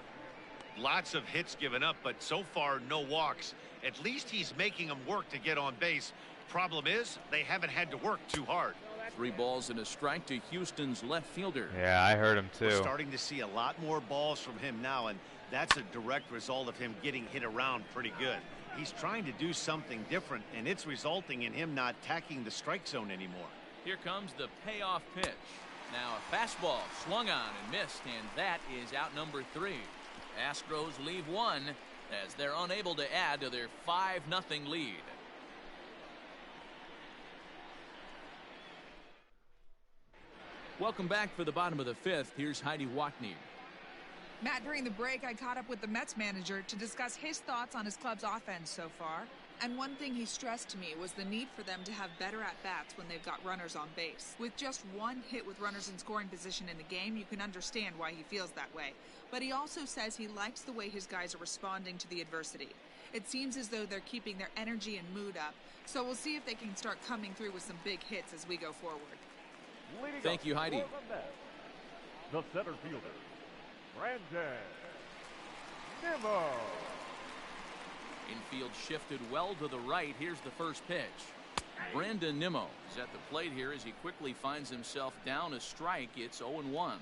Lots of hits given up, but so far no walks. At least he's making them work to get on base. Problem is, they haven't had to work too hard. 3 balls and a strike to Houston's left fielder. Yeah, I heard him too. We're starting to see a lot more balls from him now, and that's a direct result of him getting hit around pretty good. He's trying to do something different, and it's resulting in him not tacking the strike zone anymore. Here comes the payoff pitch. Now a fastball swung on and missed, and that is out number 3. Astros leave 1 as they're unable to add to their 5-0 lead. Welcome back for the bottom of the 5th. Here's Heidi Watney. Matt, during the break, I caught up with the Mets manager to discuss his thoughts on his club's offense so far. And one thing he stressed to me was the need for them to have better at-bats when they've got runners on base. With just 1 hit with runners in scoring position in the game, you can understand why he feels that way. But he also says he likes the way his guys are responding to the adversity. It seems as though they're keeping their energy and mood up. So we'll see if they can start coming through with some big hits as we go forward. Thank you, Heidi. The center fielder, Brandon Nimmo. Infield shifted well to the right. Here's the first pitch. Brandon Nimmo is at the plate here as he quickly finds himself down a strike. It's 0-1.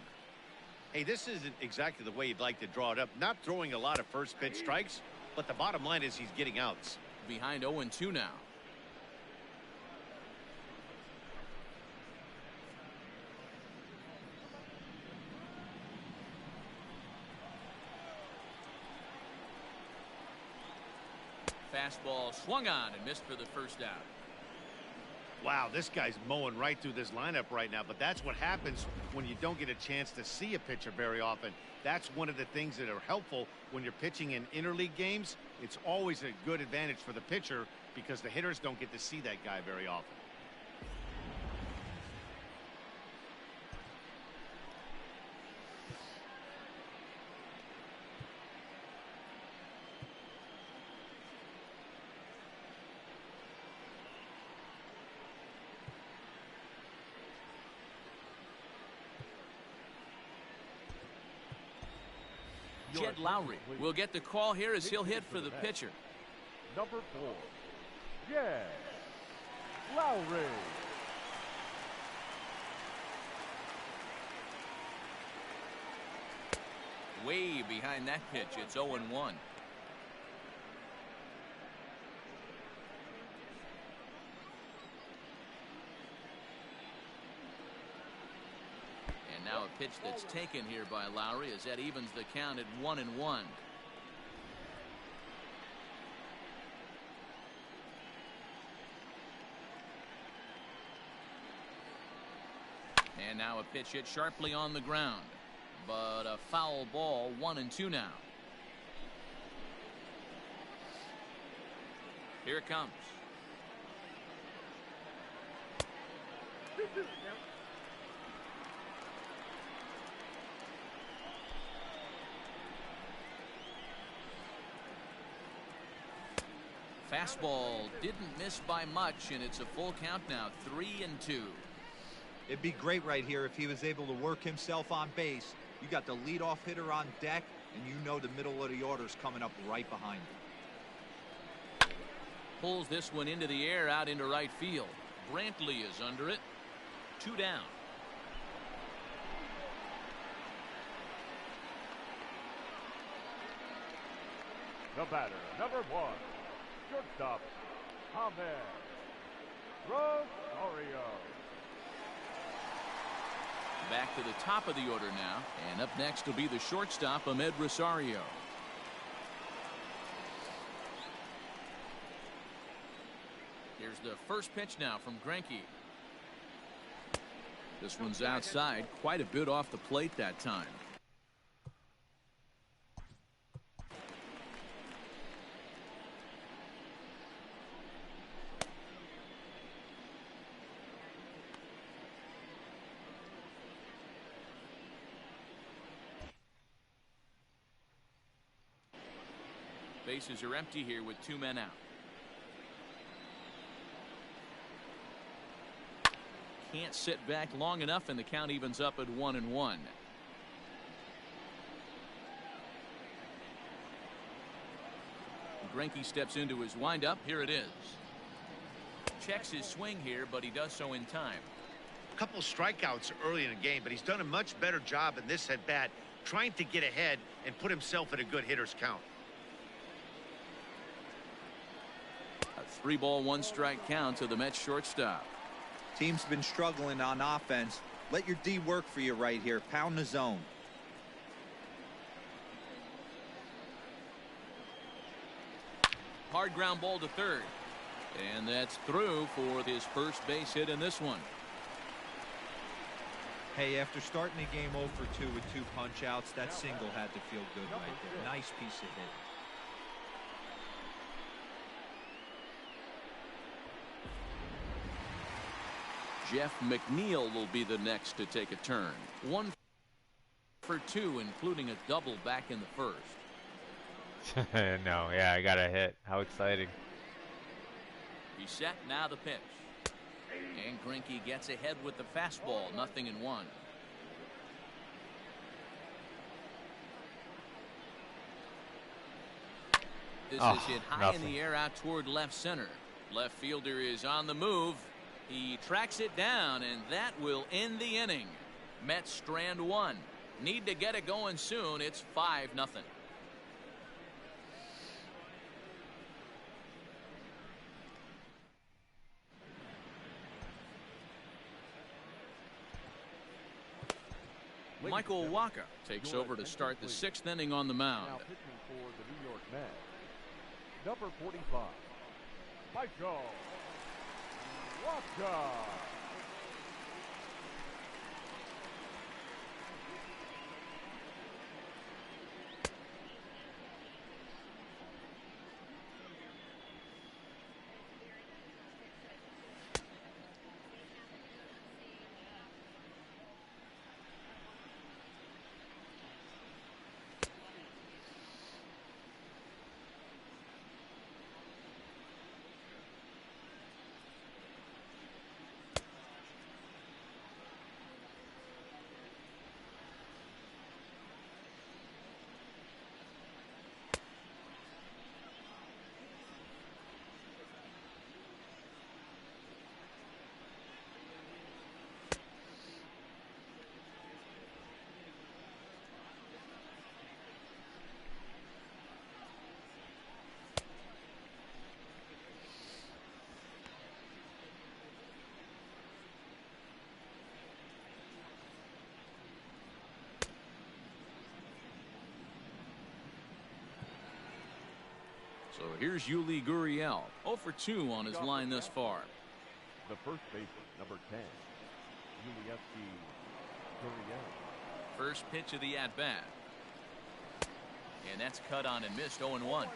Hey, this isn't exactly the way you'd like to draw it up. Not throwing a lot of first pitch strikes, but the bottom line is he's getting outs. Behind 0-2 now. Fastball swung on and missed for the first out. Wow, this guy's mowing right through this lineup right now, but that's what happens when you don't get a chance to see a pitcher very often. That's one of the things that are helpful when you're pitching in interleague games. It's always a good advantage for the pitcher because the hitters don't get to see that guy very often. Jed Lowry will get the call here as he'll hit for the pitcher. Number 4, Jed Lowry. Way behind that pitch. It's 0-1. And now a pitch that's taken here by Lowry as that evens the count at 1-1. And now a pitch hit sharply on the ground. But a foul ball, 1-2 now. Here it comes. Fastball didn't miss by much, and it's a full count now, 3-2. It'd be great right here if he was able to work himself on base. You got the leadoff hitter on deck, and you know the middle of the order's coming up right behind him. Pulls this one into the air out into right field. Brantley is under it. 2 down. The batter, number 1, shortstop, Ahmed Rosario. Back to the top of the order now, and up next will be the shortstop, Ahmed Rosario. Here's the first pitch now from Greinke. This one's outside, quite a bit off the plate that time. Bases are empty here with 2 men out. Can't sit back long enough, and the count evens up at 1-1. Greinke steps into his windup. Here it is. Checks his swing here, but he does so in time. A couple strikeouts early in the game, but he's done a much better job in this at bat trying to get ahead and put himself in a good hitter's count. A 3-ball, 1-strike count to the Mets shortstop. Team's been struggling on offense. Let your D work for you right here. Pound the zone. Hard ground ball to third. And that's through for his first base hit in this one. Hey, after starting the game 0-for-2 with 2 punch-outs, that single had to feel good right there. Nice piece of hit. Jeff McNeil will be the next to take a turn. 1 for 2, including a double back in the first. No, yeah, I got a hit. How exciting. He's set, now the pitch. And Greinke gets ahead with the fastball, 0-1. This is hit high in the air out toward left center. Left fielder is on the move. He tracks it down, and that will end the inning. Mets strand 1. Need to get it going soon. It's 5-0. Michael Wacha takes over to start the 6th inning on the mound. Now pitching for the New York Mets, Number 45, Michael Wacha. So here's Yuli Gurriel, 0 for 2 on his line thus far. The first baseman, number 10, Yuli Gurriel. First pitch of the at-bat. And that's cut on and missed, 0-1.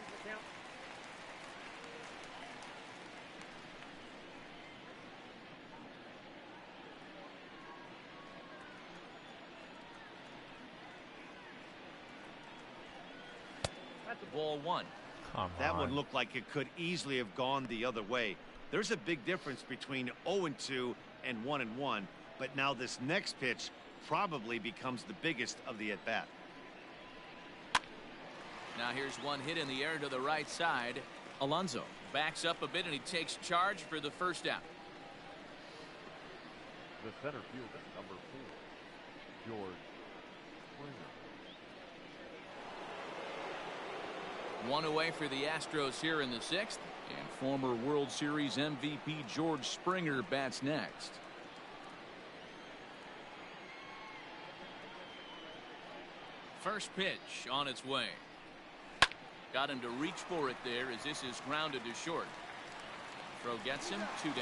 That's a ball 1. That one looked like it could easily have gone the other way. There's a big difference between 0-2 and 1-1, but now this next pitch probably becomes the biggest of the at-bat. Now here's one hit in the air to the right side. Alonso backs up a bit and he takes charge for the first out. The center fielder, number 4, George Springer. One away for the Astros here in the 6th, and former World Series MVP George Springer bats next. First pitch on its way. Got him to reach for it there as this is grounded to short. Throw gets him, 2 down.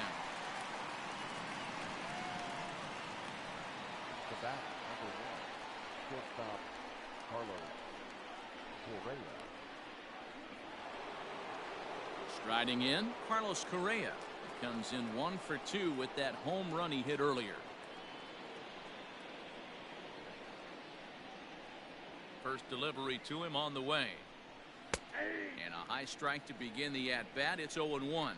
The bat, number 1, shortstop Carlos Correa. Striding in, Carlos Correa comes in 1 for 2 with that home run he hit earlier. First delivery to him on the way. And a high strike to begin the at-bat. It's 0-1.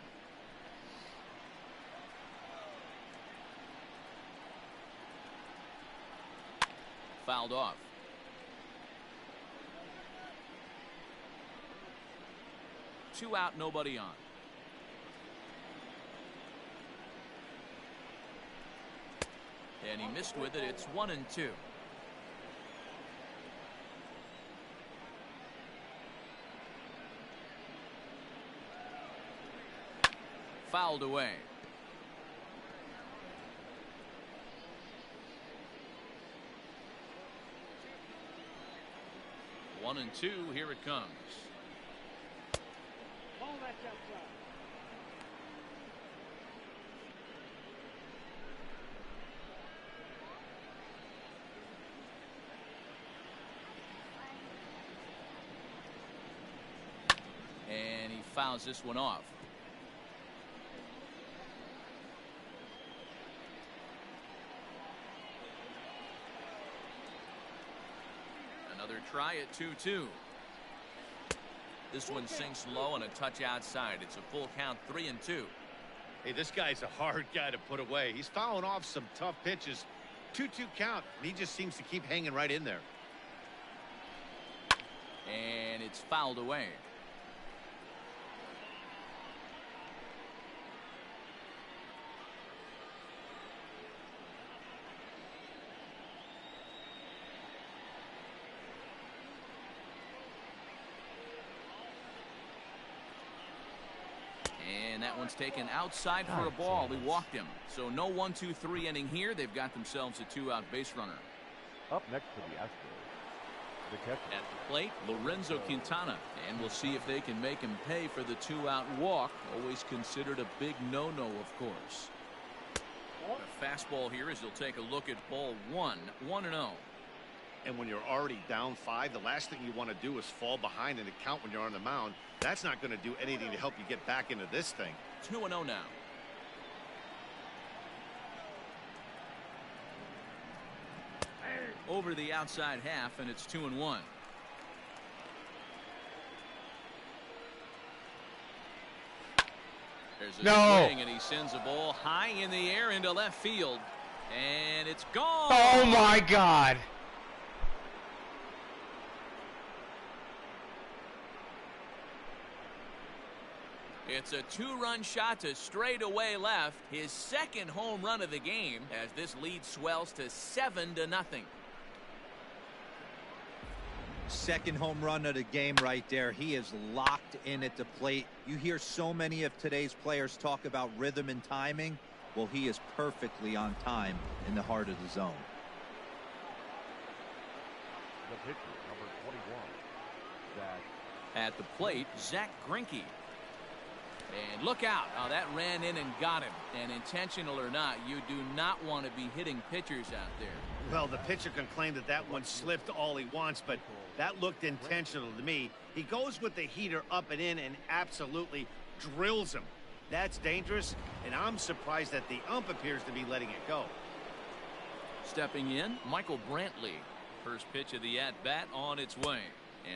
Fouled off. Two out, nobody on. And he missed with it. It's 1-2. Fouled away. One and two. Here it comes. And he fouls this one off. Another try at 2-2. This one sinks low and a touch outside. It's a full count, 3-2. Hey, this guy's a hard guy to put away. He's fouling off some tough pitches. 2-2 count. And he just seems to keep hanging right in there. And it's fouled away. And that one's taken outside for a ball. He walked him. So no 1-2-3 inning here. They've got themselves a 2-out base runner. Up next for the Astros, the catcher. At the plate, Lorenzo Quintana. And we'll see if they can make him pay for the 2-out walk. Always considered a big no-no, of course. The fastball here as he'll take a look at ball 1, 1-0. And when you're already down 5, the last thing you want to do is fall behind in the count when you're on the mound. That's not going to do anything to help you get back into this thing. 2-0 now. Over the outside half, and it's 2-1. There's a swing, and he sends a ball high in the air into left field, and it's gone. Oh my God! It's a 2-run shot to straightaway left, his second home run of the game, as this lead swells to 7-0. Second home run of the game right there. He is locked in at the plate. You hear so many of today's players talk about rhythm and timing. Well, he is perfectly on time in the heart of the zone. The pitcher, number 21, Zach. At the plate, Zach Greinke. And look out. Oh, that ran in and got him. And intentional or not, you do not want to be hitting pitchers out there. Well, the pitcher can claim that that one slipped all he wants, but that looked intentional to me. He goes with the heater up and in and absolutely drills him. That's dangerous, and I'm surprised that the ump appears to be letting it go. Stepping in, Michael Brantley. First pitch of the at-bat on its way.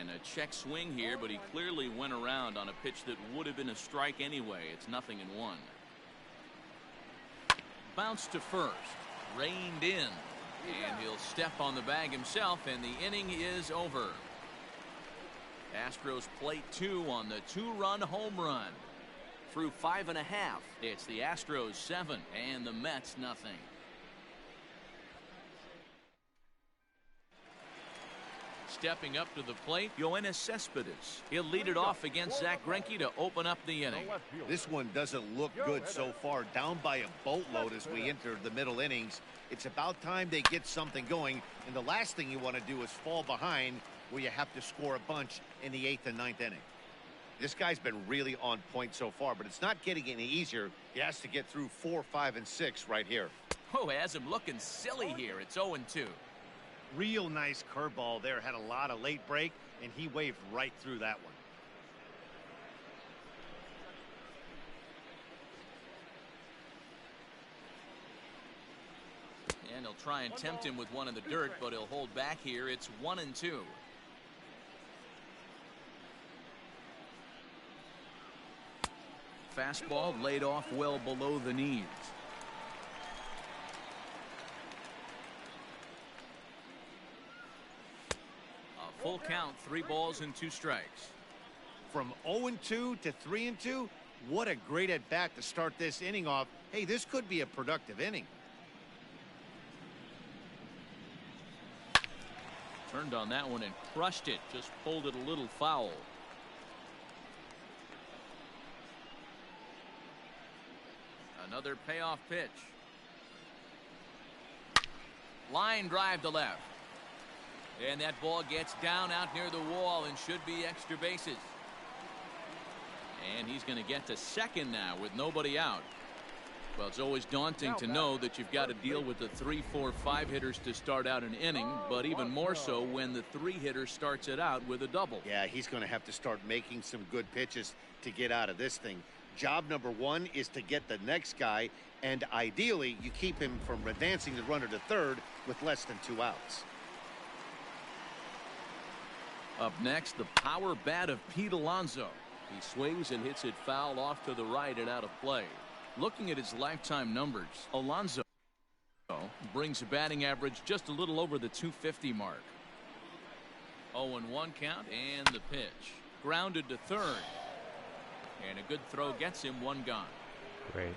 And a check swing here, but he clearly went around on a pitch that would have been a strike anyway. It's 0-1. Bounce to first. Reined in. And he'll step on the bag himself, and the inning is over. Astros plate 2 on the 2-run home run. Through 5 1/2, it's the Astros 7 and the Mets 0. Stepping up to the plate, Yoenis Cespedes. He'll lead it off against Zach Greinke to open up the inning. This one doesn't look good so far. Down by a boatload as we enter the middle innings. It's about time they get something going, and the last thing you want to do is fall behind where you have to score a bunch in the 8th and 9th inning. This guy's been really on point so far, but it's not getting any easier. He has to get through 4, 5, and 6 right here. Oh, has him looking silly here. It's 0-2. Real nice curveball there. Had a lot of late break, and he waved right through that one. And he'll try and tempt him with one in the dirt, but he'll hold back here. It's 1-2. Fastball laid off well below the knees. A full count, 3 balls and 2 strikes. From 0-2 to 3-2, what a great at bat to start this inning off. Hey, this could be a productive inning. Turned on that one and crushed it. Just pulled it a little foul. Another payoff pitch. Line drive to left. And that ball gets down out near the wall and should be extra bases. And he's going to get to second now with nobody out. Well, it's always daunting to know that you've got to deal with the 3, 4, 5 hitters to start out an inning, but even more so when the 3 hitter starts it out with a double. Yeah, he's going to have to start making some good pitches to get out of this thing. Job number 1 is to get the next guy, and ideally you keep him from advancing the runner to third with less than 2 outs. Up next, the power bat of Pete Alonso. He swings and hits it foul off to the right and out of play. Looking at his lifetime numbers, Alonso brings a batting average just a little over the 250 mark. 0-1 count and the pitch. Grounded to third. And a good throw gets him 1 gone. Great.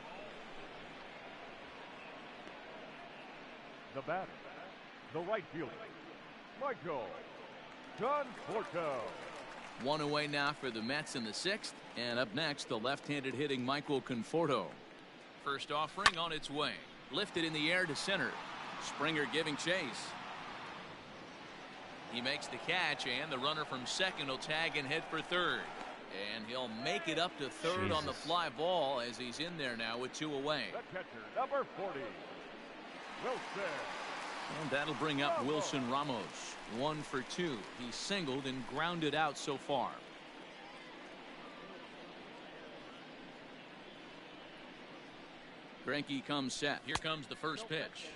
The batter, the right fielder, Michael Conforto. 1 away now for the Mets in the 6th. And up next, the left-handed hitting Michael Conforto. First offering on its way. Lifted in the air to center. Springer giving chase. He makes the catch, and the runner from second will tag and head for third. And he'll make it up to third on the fly ball as he's in there now with 2 away. The catcher, number 40, Wilson. And that'll bring up Wilson Ramos. 1 for 2. He's singled and grounded out so far. Greinke comes set. Here comes the first pitch.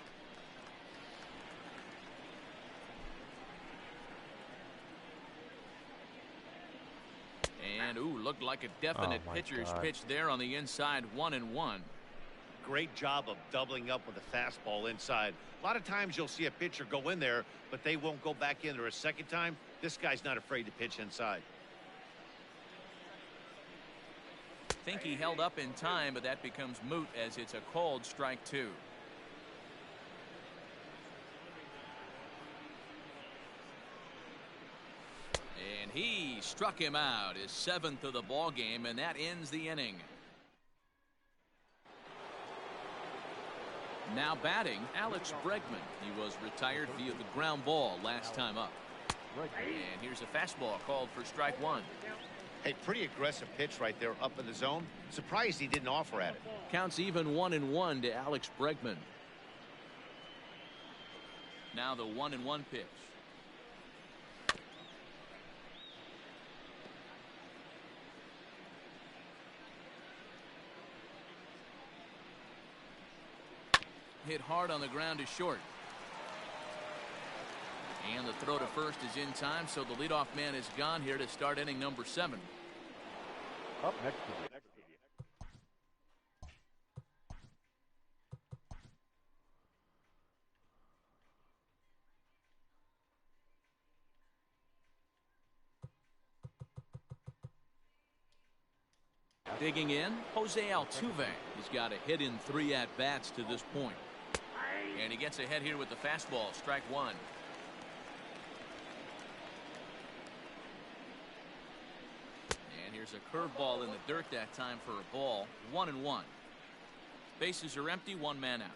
And looked like a definite pitcher's pitch there on the inside. 1-1. Great job of doubling up with a fastball inside. A lot of times you'll see a pitcher go in there, but they won't go back in there a second time. This guy's not afraid to pitch inside. Think he held up in time, but that becomes moot as it's a called strike 2. And he struck him out, his 7th of the ball game, and that ends the inning. Now batting, Alex Bregman. He was retired via the ground ball last time up. And here's a fastball called for strike 1. Hey, pretty aggressive pitch right there up in the zone. Surprised he didn't offer at it. Counts even 1-1 to Alex Bregman. Now the 1-1 pitch. Hit hard on the ground is short. And the throw to first is in time, so the leadoff man is gone here to start inning number 7. Up next to you. Digging in, Jose Altuve. He's got a hit in 3 at-bats to this point. And he gets ahead here with the fastball, strike 1. And here's a curveball in the dirt that time for a ball. 1-1. Bases are empty, 1 man out.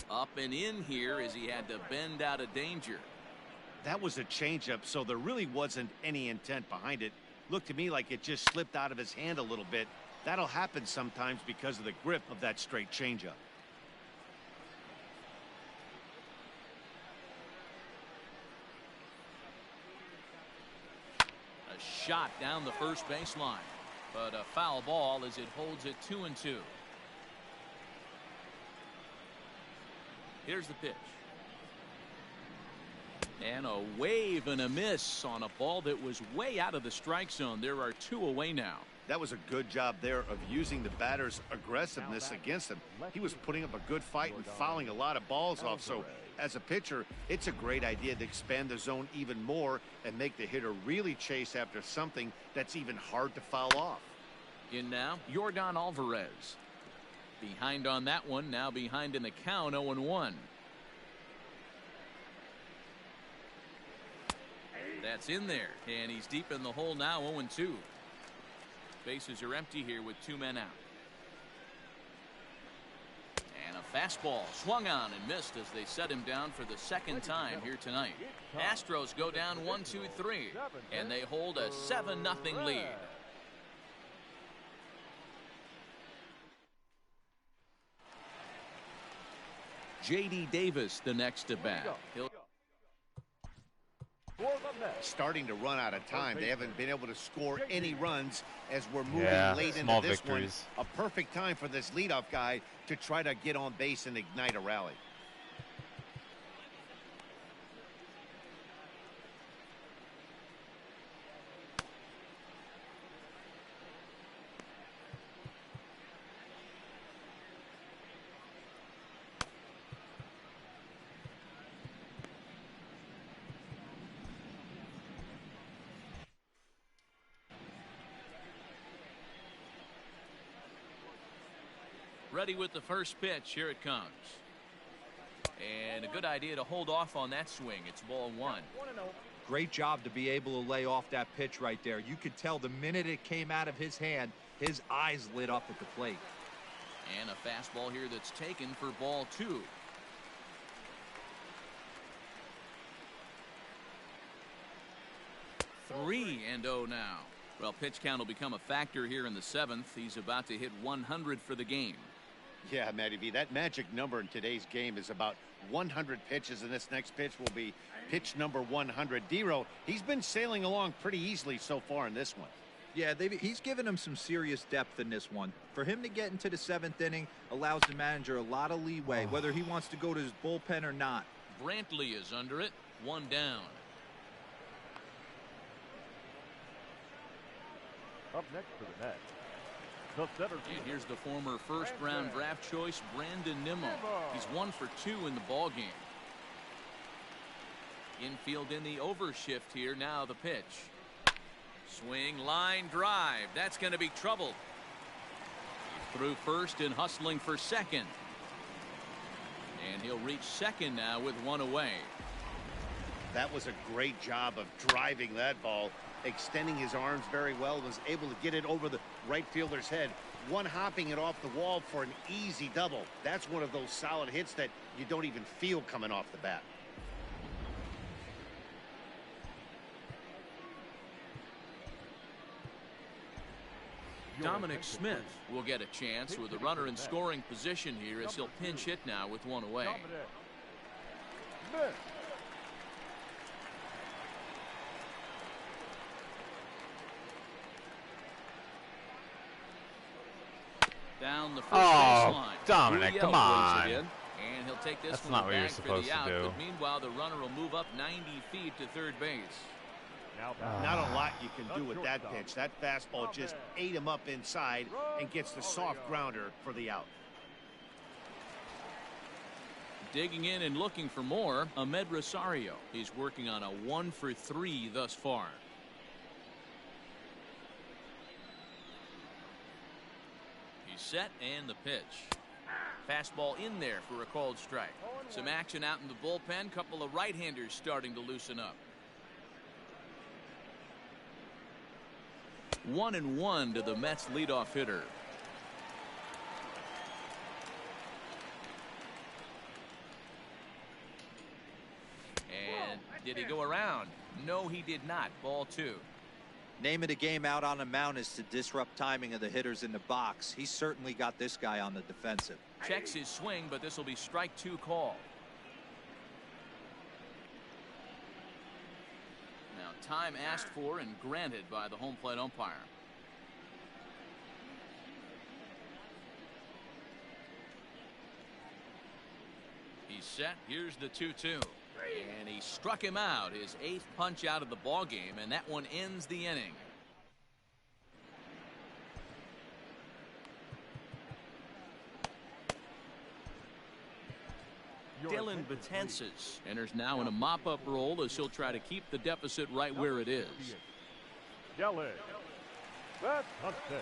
Up and in here as he had to bend out of danger. That was a changeup, so there really wasn't any intent behind it. Looked to me like it just slipped out of his hand a little bit. That'll happen sometimes because of the grip of that straight changeup. A shot down the first baseline, but a foul ball as it holds it 2-2. Here's the pitch. And a wave and a miss on a ball that was way out of the strike zone. There are 2 away now. That was a good job there of using the batter's aggressiveness against him. He was putting up a good fight and fouling a lot of balls off. So as a pitcher, it's a great idea to expand the zone even more and make the hitter really chase after something that's even hard to foul off. In now, Yordan Alvarez. Behind on that one, now behind in the count, 0-1. That's in there, and he's deep in the hole now, 0-2. Bases are empty here with 2 men out. And a fastball swung on and missed as they set him down for the 2nd time here tonight. Astros go down 1-2-3, and they hold a 7-0 lead. J.D. Davis the next to bat. Starting to run out of time. They haven't been able to score any runs as we're moving late into this victories. one. A perfect time for this leadoff guy to try to get on base and ignite a rally. Ready with the first pitch. Here it comes. And a good idea to hold off on that swing. It's ball 1. Great job to be able to lay off that pitch right there. You could tell the minute it came out of his hand, his eyes lit up at the plate. And a fastball here that's taken for ball 2. 3-0 now. Well, pitch count will become a factor here in the 7th. He's about to hit 100 for the game. Yeah, Matty V, that magic number in today's game is about 100 pitches, and this next pitch will be pitch number 100. D-Row, he's been sailing along pretty easily so far in this one. Yeah, he's given him some serious depth in this one. For him to get into the 7th inning allows the manager a lot of leeway, whether he wants to go to his bullpen or not. Brantley is under it. 1 down. Up next for the Mets, the center And fielder, here's the former first-round draft choice, Brandon Nimmo. He's 1 for 2 in the ball game. Infield in the overshift here. Now the pitch. Swing, line, drive. That's going to be trouble. Through first and hustling for second. And he'll reach second now with 1 away. That was a great job of driving that ball, extending his arms very well, was able to get it over the right fielder's head, one-hopping it off the wall for an easy double. That's one of those solid hits that you don't even feel coming off the bat. Dominic Smith will get a chance with a runner in scoring position here as he'll pinch hit now with 1 away. Dominic Smith. Down the first Oh, baseline. Dominic, Gurriel come plays it on. in, and he'll take this That's one not what you're back for supposed the to out. do. But meanwhile, the runner will move up 90 feet to third base. Not a lot you can do with that pitch. That fastball just ate him up inside and gets the soft grounder for the out. Digging in and looking for more, Ahmed Rosario. He's working on a 1 for 3 thus far. He's set and the pitch. Fastball in there for a called strike. Some action out in the bullpen. Couple of right-handers starting to loosen up. 1-1 to the Mets leadoff hitter. And did he go around? No, he did not. Ball 2. Name of the game out on the mound is to disrupt timing of the hitters in the box. He's certainly got this guy on the defensive. Checks his swing, but this will be strike 2 call. Now time asked for and granted by the home plate umpire. He's set. Here's the 2-2. And he struck him out, his 8th punch out of the ball game, and that one ends the inning. Dylan Betances enters now in a mop-up role as he'll try to keep the deficit right where it is. Yelling. That's Hudson.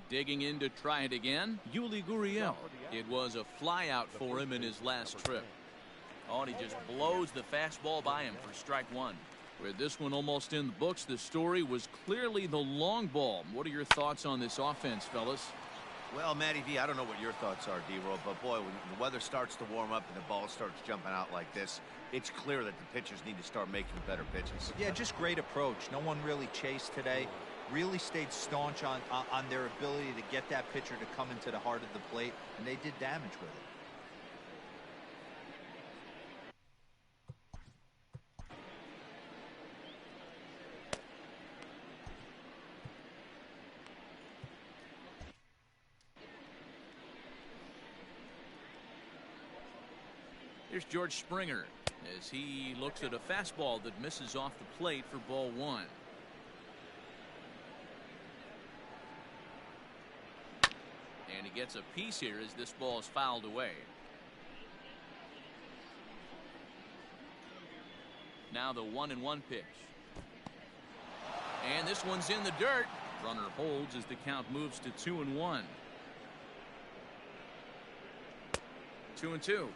Digging in to try it again, Yuli Gurriel. It was a fly out for him in his last trip. Oh, and he just blows the fastball by him for strike 1. With this one almost in the books, the story was clearly the long ball. What are your thoughts on this offense, fellas? Well, Matty V, I don't know what your thoughts are, D-Roll, but boy, when the weather starts to warm up and the ball starts jumping out like this, it's clear that the pitchers need to start making better pitches. Yeah, just great approach. No one really chased today. Really stayed staunch on their ability to get that pitcher to come into the heart of the plate, and they did damage with it. Here's George Springer. as he looks at a fastball that misses off the plate for ball one. And he gets a piece here as this ball is fouled away. Now the 1-1 pitch. And this one's in the dirt. Runner holds as the count moves to 2-1. 2-2.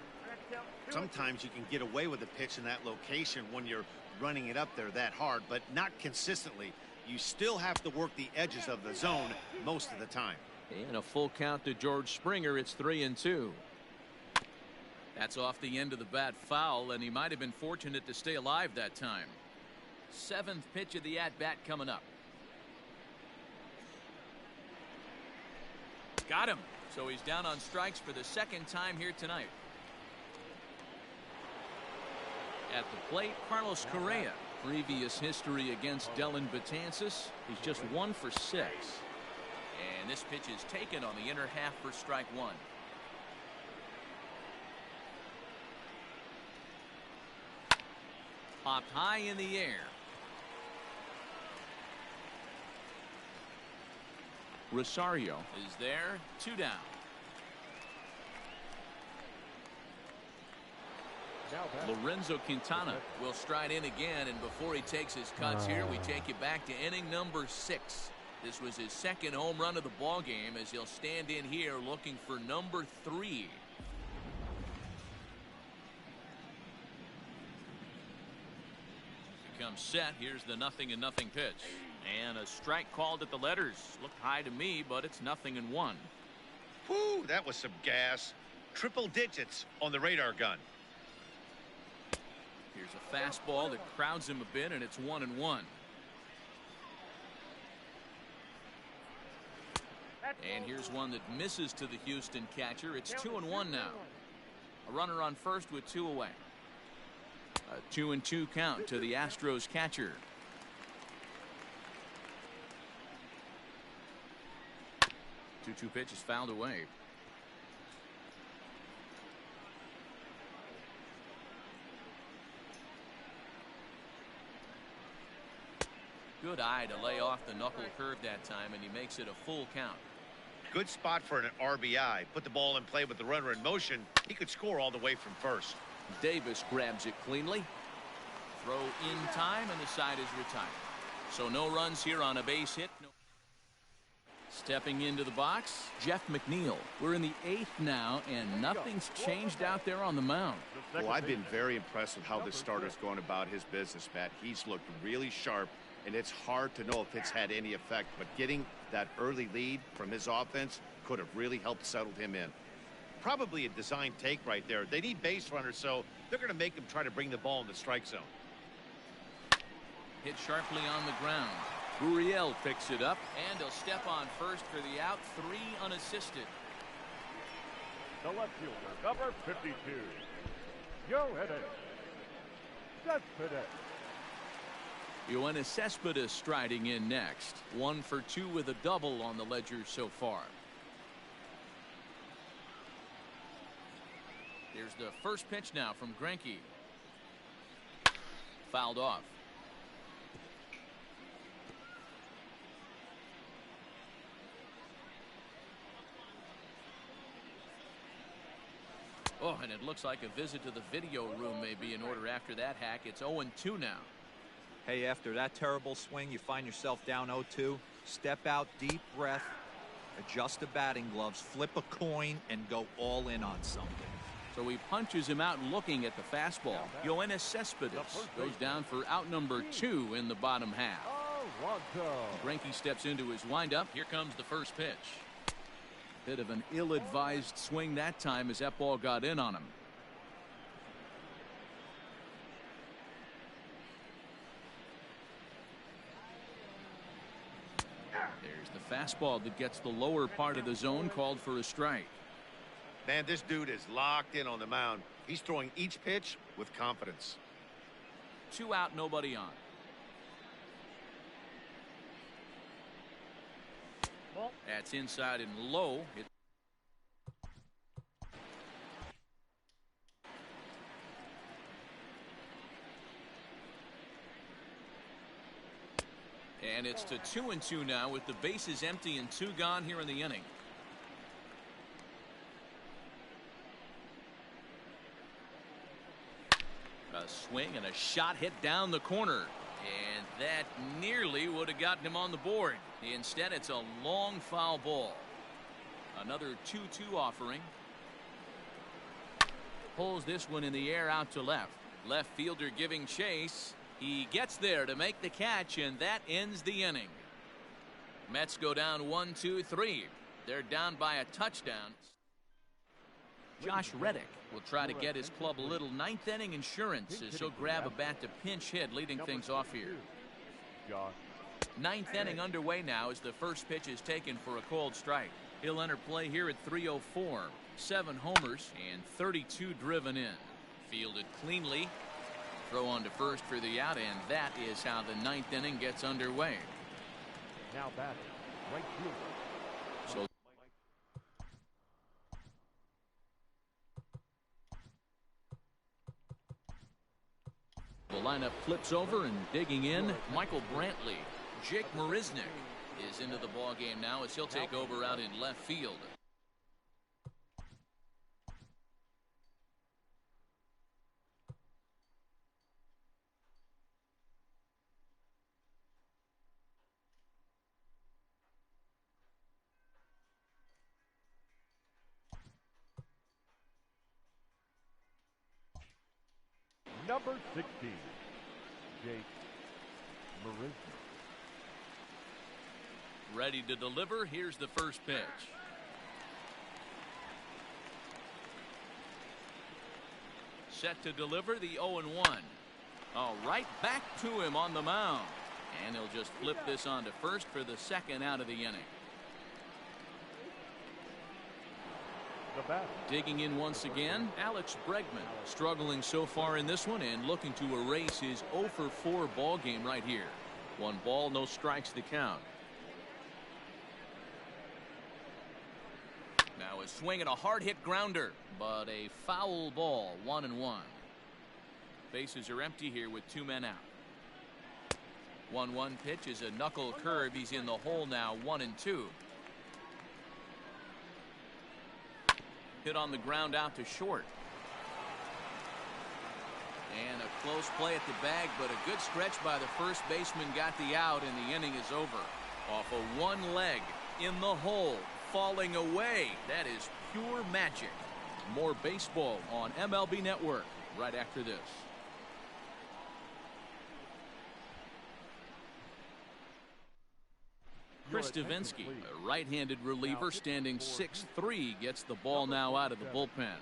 Sometimes you can get away with a pitch in that location when you're running it up there that hard, but not consistently. You still have to work the edges of the zone most of the time. And a full count to George Springer. It's 3-2. That's off the end of the bat foul, and he might have been fortunate to stay alive that time. Seventh pitch of the at-bat coming up. Got him. So he's down on strikes for the second time here tonight. At the plate, Carlos Correa. Previous history against Dellin Betances. He's just 1 for 6. And this pitch is taken on the inner half for strike one. Popped high in the air. Rosario is there. 2 down. Lorenzo Quintana will stride in again, and before he takes his cuts here, we take you back to inning number 6. This was his second home run of the ball game, as he'll stand in here looking for number 3. Becomes set. Here's the 0-0 pitch, and a strike called at the letters. Looked high to me, but it's 0-1. Whoo, that was some gas. Triple digits on the radar gun. Here's a fastball that crowds him a bit, and it's 1-1. And here's one that misses to the Houston catcher. It's 2-1 now. A runner on first with 2 away. A 2-2 count to the Astros catcher. Two pitches fouled away. Good eye to lay off the knuckle curve that time, and he makes it a full count. Good spot for an RBI. Put the ball in play with the runner in motion. He could score all the way from first. Davis grabs it cleanly. Throw in time, and the side is retired. So no runs here on a base hit. No. Stepping into the box, Jeff McNeil. We're in the 8th now, and nothing's changed out there on the mound. Well, I've been very impressed with how this starter's going about his business, Matt. He's looked really sharp, and it's hard to know if it's had any effect, but getting that early lead from his offense could have really helped settle him in. Probably a design take right there. They need base runners, so they're going to make him try to bring the ball in the strike zone. Hit sharply on the ground. Gurriel picks it up, and he'll step on first for the out. 3 unassisted. The left fielder, number 52. Yoenis Cespedes. Yoenis Cespedes striding in next. 1 for 2 with a double on the ledger so far. Here's the first pitch now from Greinke. Fouled off. Oh, and it looks like a visit to the video room may be in order after that hack. It's 0-2 now. Hey, after that terrible swing, you find yourself down 0-2. Step out, deep breath, adjust the batting gloves, flip a coin, and go all in on something. So he punches him out looking at the fastball. Yoenis Cespedes goes down for out number 2 in the bottom half. Greinke steps into his windup. Here comes the first pitch. Bit of an ill-advised swing that time as that ball got in on him. There's the fastball that gets the lower part of the zone, called for a strike. Man, this dude is locked in on the mound. He's throwing each pitch with confidence. 2 out, nobody on. That's inside and low. And it's to 2-2 now with the bases empty and 2 gone here in the inning. A swing and a shot hit down the corner. And that nearly would have gotten him on the board. Instead, it's a long foul ball. Another 2-2 offering. Pulls this one in the air out to left. Left fielder giving chase. He gets there to make the catch, and that ends the inning. Mets go down 1-2-3. They're down by a touchdown. Josh Reddick will try to get his club a little ninth inning insurance as he'll grab a bat to pinch hit, leading things off here. Ninth inning underway now as the first pitch is taken for a cold strike. He'll enter play here at 3:04. 7 homers and 32 driven in. Fielded cleanly. Throw on to first for the out, and that is how the ninth inning gets underway. Now batting, right fielder. So the lineup flips over, and digging in, Michael Brantley. Jake Marisnick is into the ball game now as he'll take over out in left field. Number 16, Jake Marisnick. Ready to deliver. Here's the first pitch. Set to deliver the 0-1. All right, back to him on the mound. And he'll just flip this on to first for the second out of the inning. Digging in once again, Alex Bregman, struggling so far in this one and looking to erase his 0-for-4 ball game right here. 1 ball, no strikes to count. Now a swing and a hard hit grounder, but a foul ball. 1-1. Bases are empty here with 2 men out. 1-1 pitch is a knuckle curve. He's in the hole now. 1-2. Hit on the ground out to short. And a close play at the bag, but a good stretch by the first baseman got the out, and the inning is over. Off of 1 leg in the hole, falling away. That is pure magic. More baseball on MLB Network right after this. Chris Davinsky, a right-handed reliever standing 6'3", gets the ball now out of the bullpen.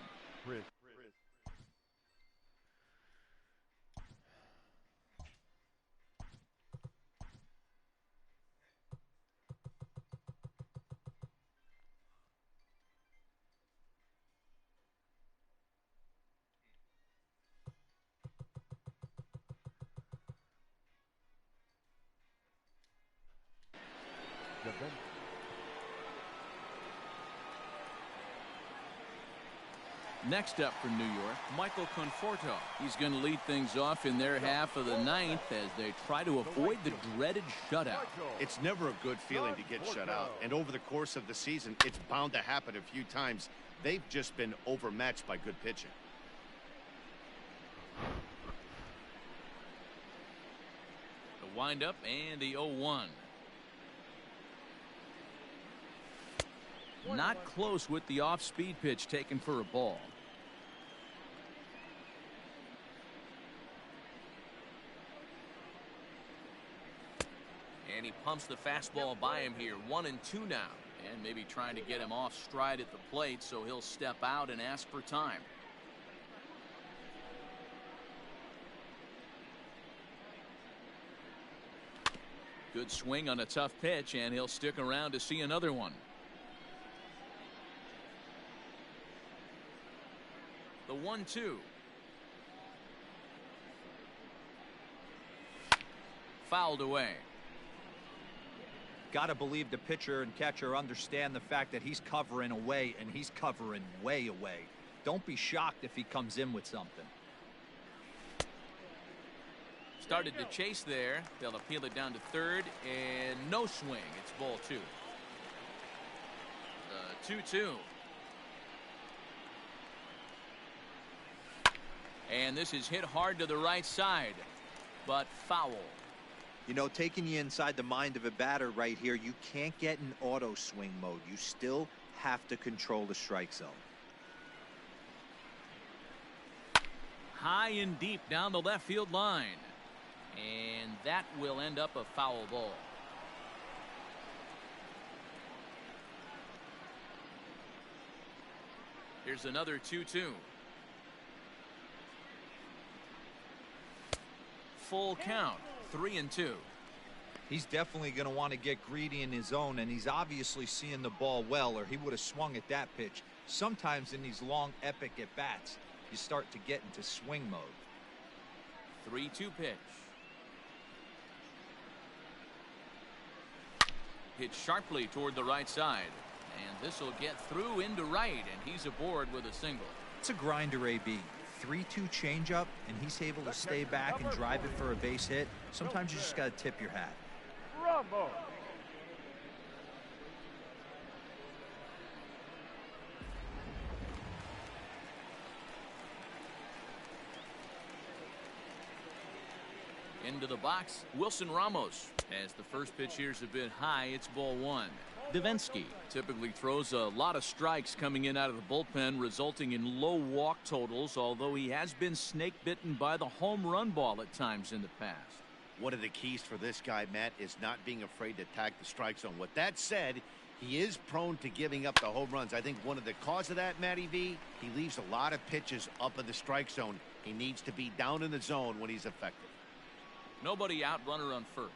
Next up for New York, Michael Conforto. He's going to lead things off in their half of the ninth as they try to avoid the dreaded shutout. It's never a good feeling to get shut out, and over the course of the season, it's bound to happen a few times. They've just been overmatched by good pitching. The windup and the 0-1. Not close with the off-speed pitch taken for a ball. And he pumps the fastball by him here. 1-2 now. And maybe trying to get him off stride at the plate, so he'll step out and ask for time. Good swing on a tough pitch, and he'll stick around to see another one. The 1-2. Fouled away. Got to believe the pitcher and catcher understand the fact that he's covering away, and he's covering way away. Don't be shocked if he comes in with something. Started to chase there. They'll appeal it down to third, and no swing. It's ball 2. The 2-2. And this is hit hard to the right side, but foul. You know, taking you inside the mind of a batter right here, you can't get in auto swing mode. You still have to control the strike zone. High and deep down the left field line. And that will end up a foul ball. Here's another 2-2. Full count, 3-2. He's definitely going to want to get greedy in his zone, and he's obviously seeing the ball well, or he would have swung at that pitch. Sometimes in these long, epic at-bats, you start to get into swing mode. 3-2 pitch. Hit sharply toward the right side, and this will get through into right, and he's aboard with a single. It's a grinder, AB. 3-2 changeup, and he's able to stay back and drive it for a base hit. Sometimes you just got to tip your hat. Rumble. Into the box, Wilson Ramos. As the first pitch here's a bit high, it's ball 1. Davinsky typically throws a lot of strikes coming in out of the bullpen, resulting in low walk totals, although he has been snake bitten by the home run ball at times in the past. One of the keys for this guy, Matt, is not being afraid to attack the strike zone. With that said, he is prone to giving up the home runs. I think one of the cause of that, Matty V, he leaves a lot of pitches up in the strike zone. He needs to be down in the zone when he's effective. Nobody out, runner on first.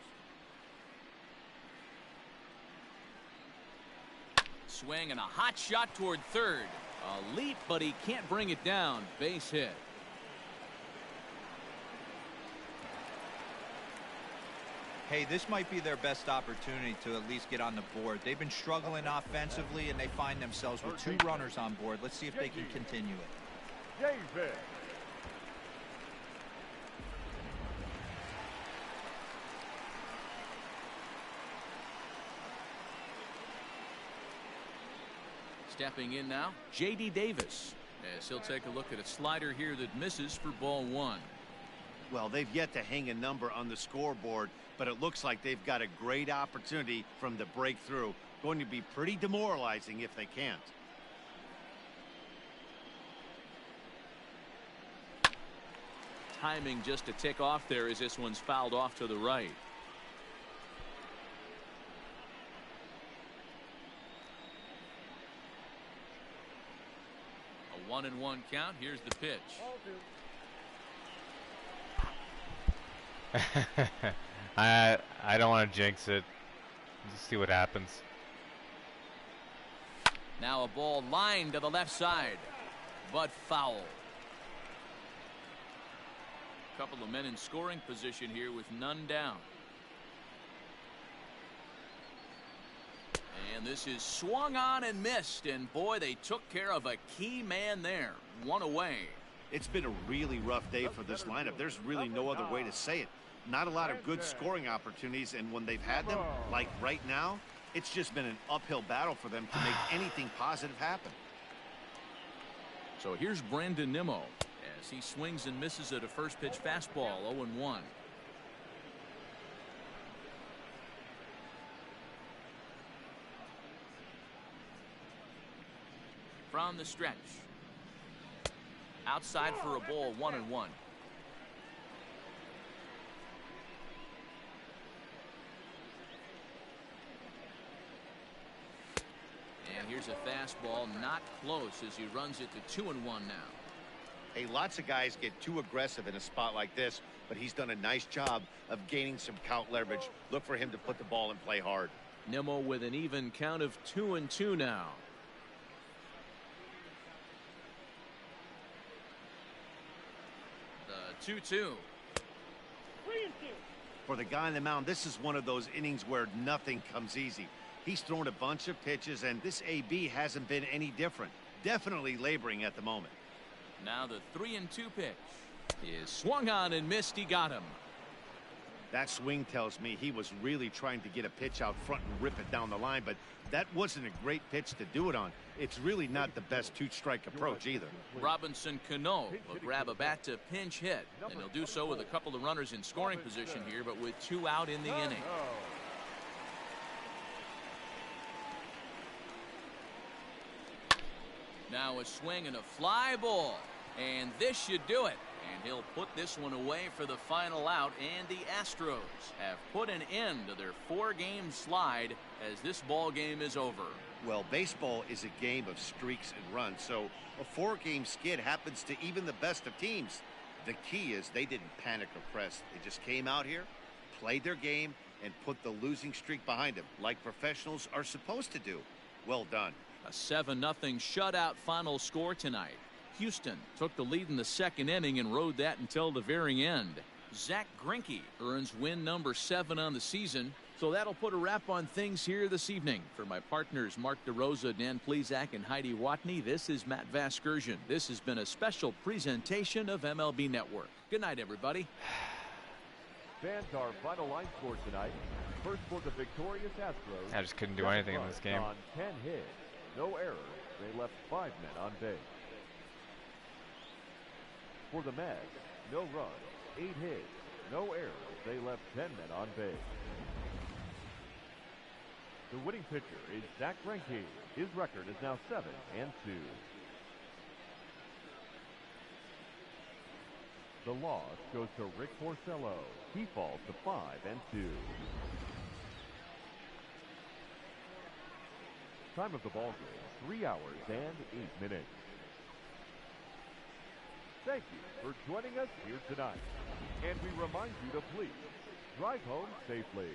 Swing and a hot shot toward third. A leap, but he can't bring it down. Base hit. Hey, this might be their best opportunity to at least get on the board. They've been struggling offensively, and they find themselves with 2 runners on board. Let's see if they can continue it. David. Stepping in now, J.D. Davis, as he'll take a look at a slider here that misses for ball 1. Well, they've yet to hang a number on the scoreboard, but it looks like they've got a great opportunity from the breakthrough. Going to be pretty demoralizing if they can't. Timing just to tick off there as this one's fouled off to the right. A 1-1 count. Here's the pitch. I don't want to jinx it. Just see what happens. Now a ball lined to the left side, but foul. Couple of men in scoring position here with none down. And this is swung on and missed, and boy, they took care of a key man there. 1 away. It's been a really rough day for this lineup. There's really no other way to say it. Not a lot of good scoring opportunities, and when they've had them, like right now, it's just been an uphill battle for them to make anything positive happen. So here's Brandon Nimmo as he swings and misses at a first pitch fastball. 0-1. From the stretch. Outside for a ball. 1-1. And here's a fastball, not close, as he runs it to 2-1 now. Hey, lots of guys get too aggressive in a spot like this, but he's done a nice job of gaining some count leverage. Look for him to put the ball and play hard. Nimmo with an even count of 2-2 now. The 2-2. For the guy on the mound, this is one of those innings where nothing comes easy. He's thrown a bunch of pitches, and this AB hasn't been any different. Definitely laboring at the moment. Now the 3-2 pitch is swung on and missed. He got him. That swing tells me he was really trying to get a pitch out front and rip it down the line, but that wasn't a great pitch to do it on. It's really not the best two-strike approach either. Robinson Cano will grab a bat to pinch hit, and he'll do so with a couple of runners in scoring position here, but with 2 out in the inning. Now a swing and a fly ball, and this should do it. And he'll put this one away for the final out, and the Astros have put an end to their 4-game slide as this ball game is over. Well, baseball is a game of streaks and runs, so a 4-game skid happens to even the best of teams. The key is they didn't panic or press. They just came out here, played their game, and put the losing streak behind them, like professionals are supposed to do. Well done. A 7-0 shutout final score tonight. Houston took the lead in the 2nd inning and rode that until the very end. Zach Greinke earns win number 7 on the season. So that'll put a wrap on things here this evening. For my partners Mark DeRosa, Dan Plesac, and Heidi Watney, this is Matt Vasgersian. This has been a special presentation of MLB Network. Good night, everybody. Fans, our final line score tonight. First for the victorious Astros. I just couldn't do anything in this game. On 10 hits, no errors. They left 5 men on base. For the Mets, no runs, 8 hits, no errors. They left 10 men on base. The winning pitcher is Zach Greinke. His record is now 7-2. The loss goes to Rick Porcello. He falls to 5-2. Time of the ball game, 3 hours and 8 minutes. Thank you for joining us here tonight. And we remind you to please drive home safely.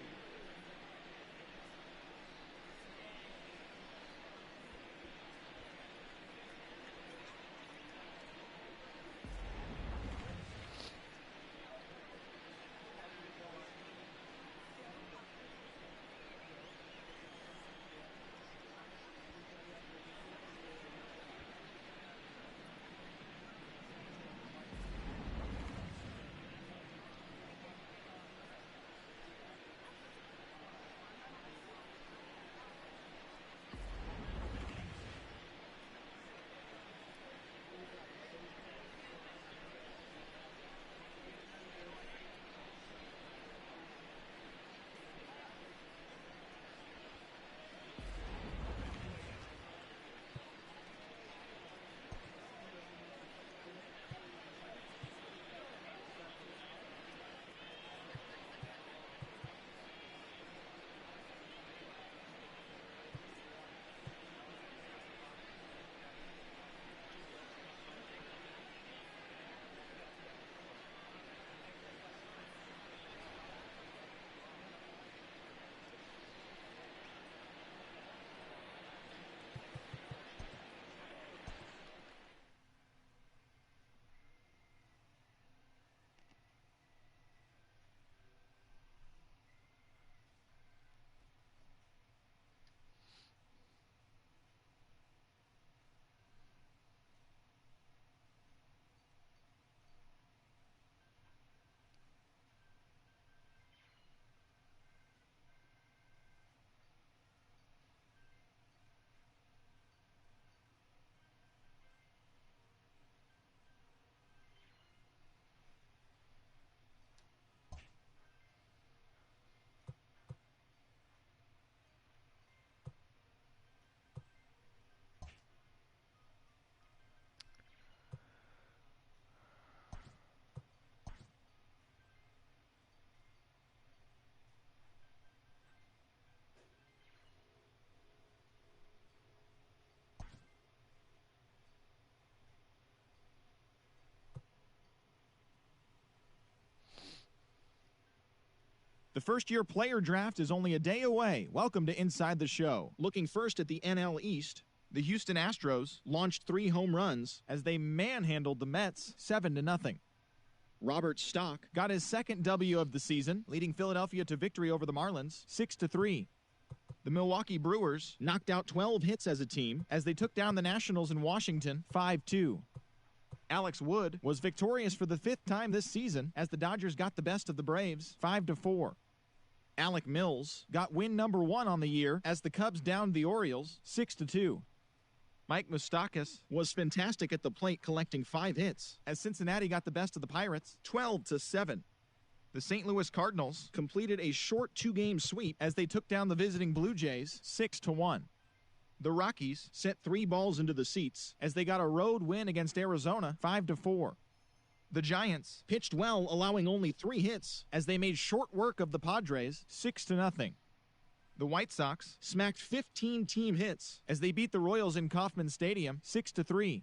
The first-year player draft is only a day away. Welcome to Inside the Show. Looking first at the NL East, the Houston Astros launched 3 home runs as they manhandled the Mets 7-0. Robert Stock got his second W of the season, leading Philadelphia to victory over the Marlins 6-3. The Milwaukee Brewers knocked out 12 hits as a team as they took down the Nationals in Washington 5-2. Alex Wood was victorious for the 5th time this season as the Dodgers got the best of the Braves 5-4. Alec Mills got win number 1 on the year as the Cubs downed the Orioles 6-2. Mike Moustakas was fantastic at the plate, collecting 5 hits as Cincinnati got the best of the Pirates 12-7. The St. Louis Cardinals completed a short 2-game sweep as they took down the visiting Blue Jays 6-1. The Rockies sent 3 balls into the seats as they got a road win against Arizona 5-4. The Giants pitched well, allowing only 3 hits as they made short work of the Padres 6-0. The White Sox smacked 15 team hits as they beat the Royals in Kauffman Stadium 6-3.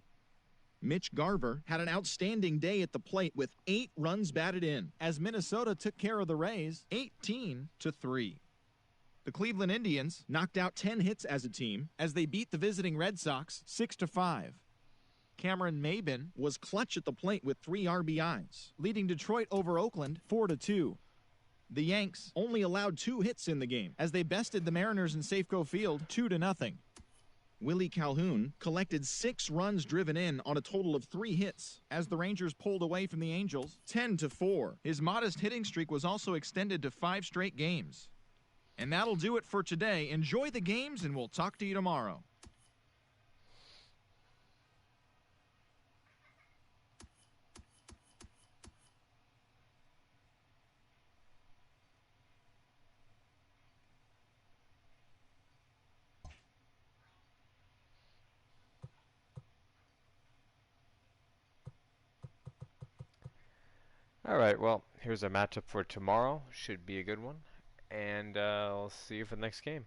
Mitch Garver had an outstanding day at the plate with 8 runs batted in as Minnesota took care of the Rays 18-3. The Cleveland Indians knocked out 10 hits as a team as they beat the visiting Red Sox 6-5. Cameron Maybin was clutch at the plate with 3 RBIs, leading Detroit over Oakland 4-2. The Yanks only allowed 2 hits in the game as they bested the Mariners in Safeco Field 2-0. Willie Calhoun collected 6 runs driven in on a total of 3 hits as the Rangers pulled away from the Angels 10-4. His modest hitting streak was also extended to 5 straight games. And that'll do it for today. Enjoy the games, and we'll talk to you tomorrow. All right, well, here's our matchup for tomorrow. Should be a good one. And I'll see you for the next game.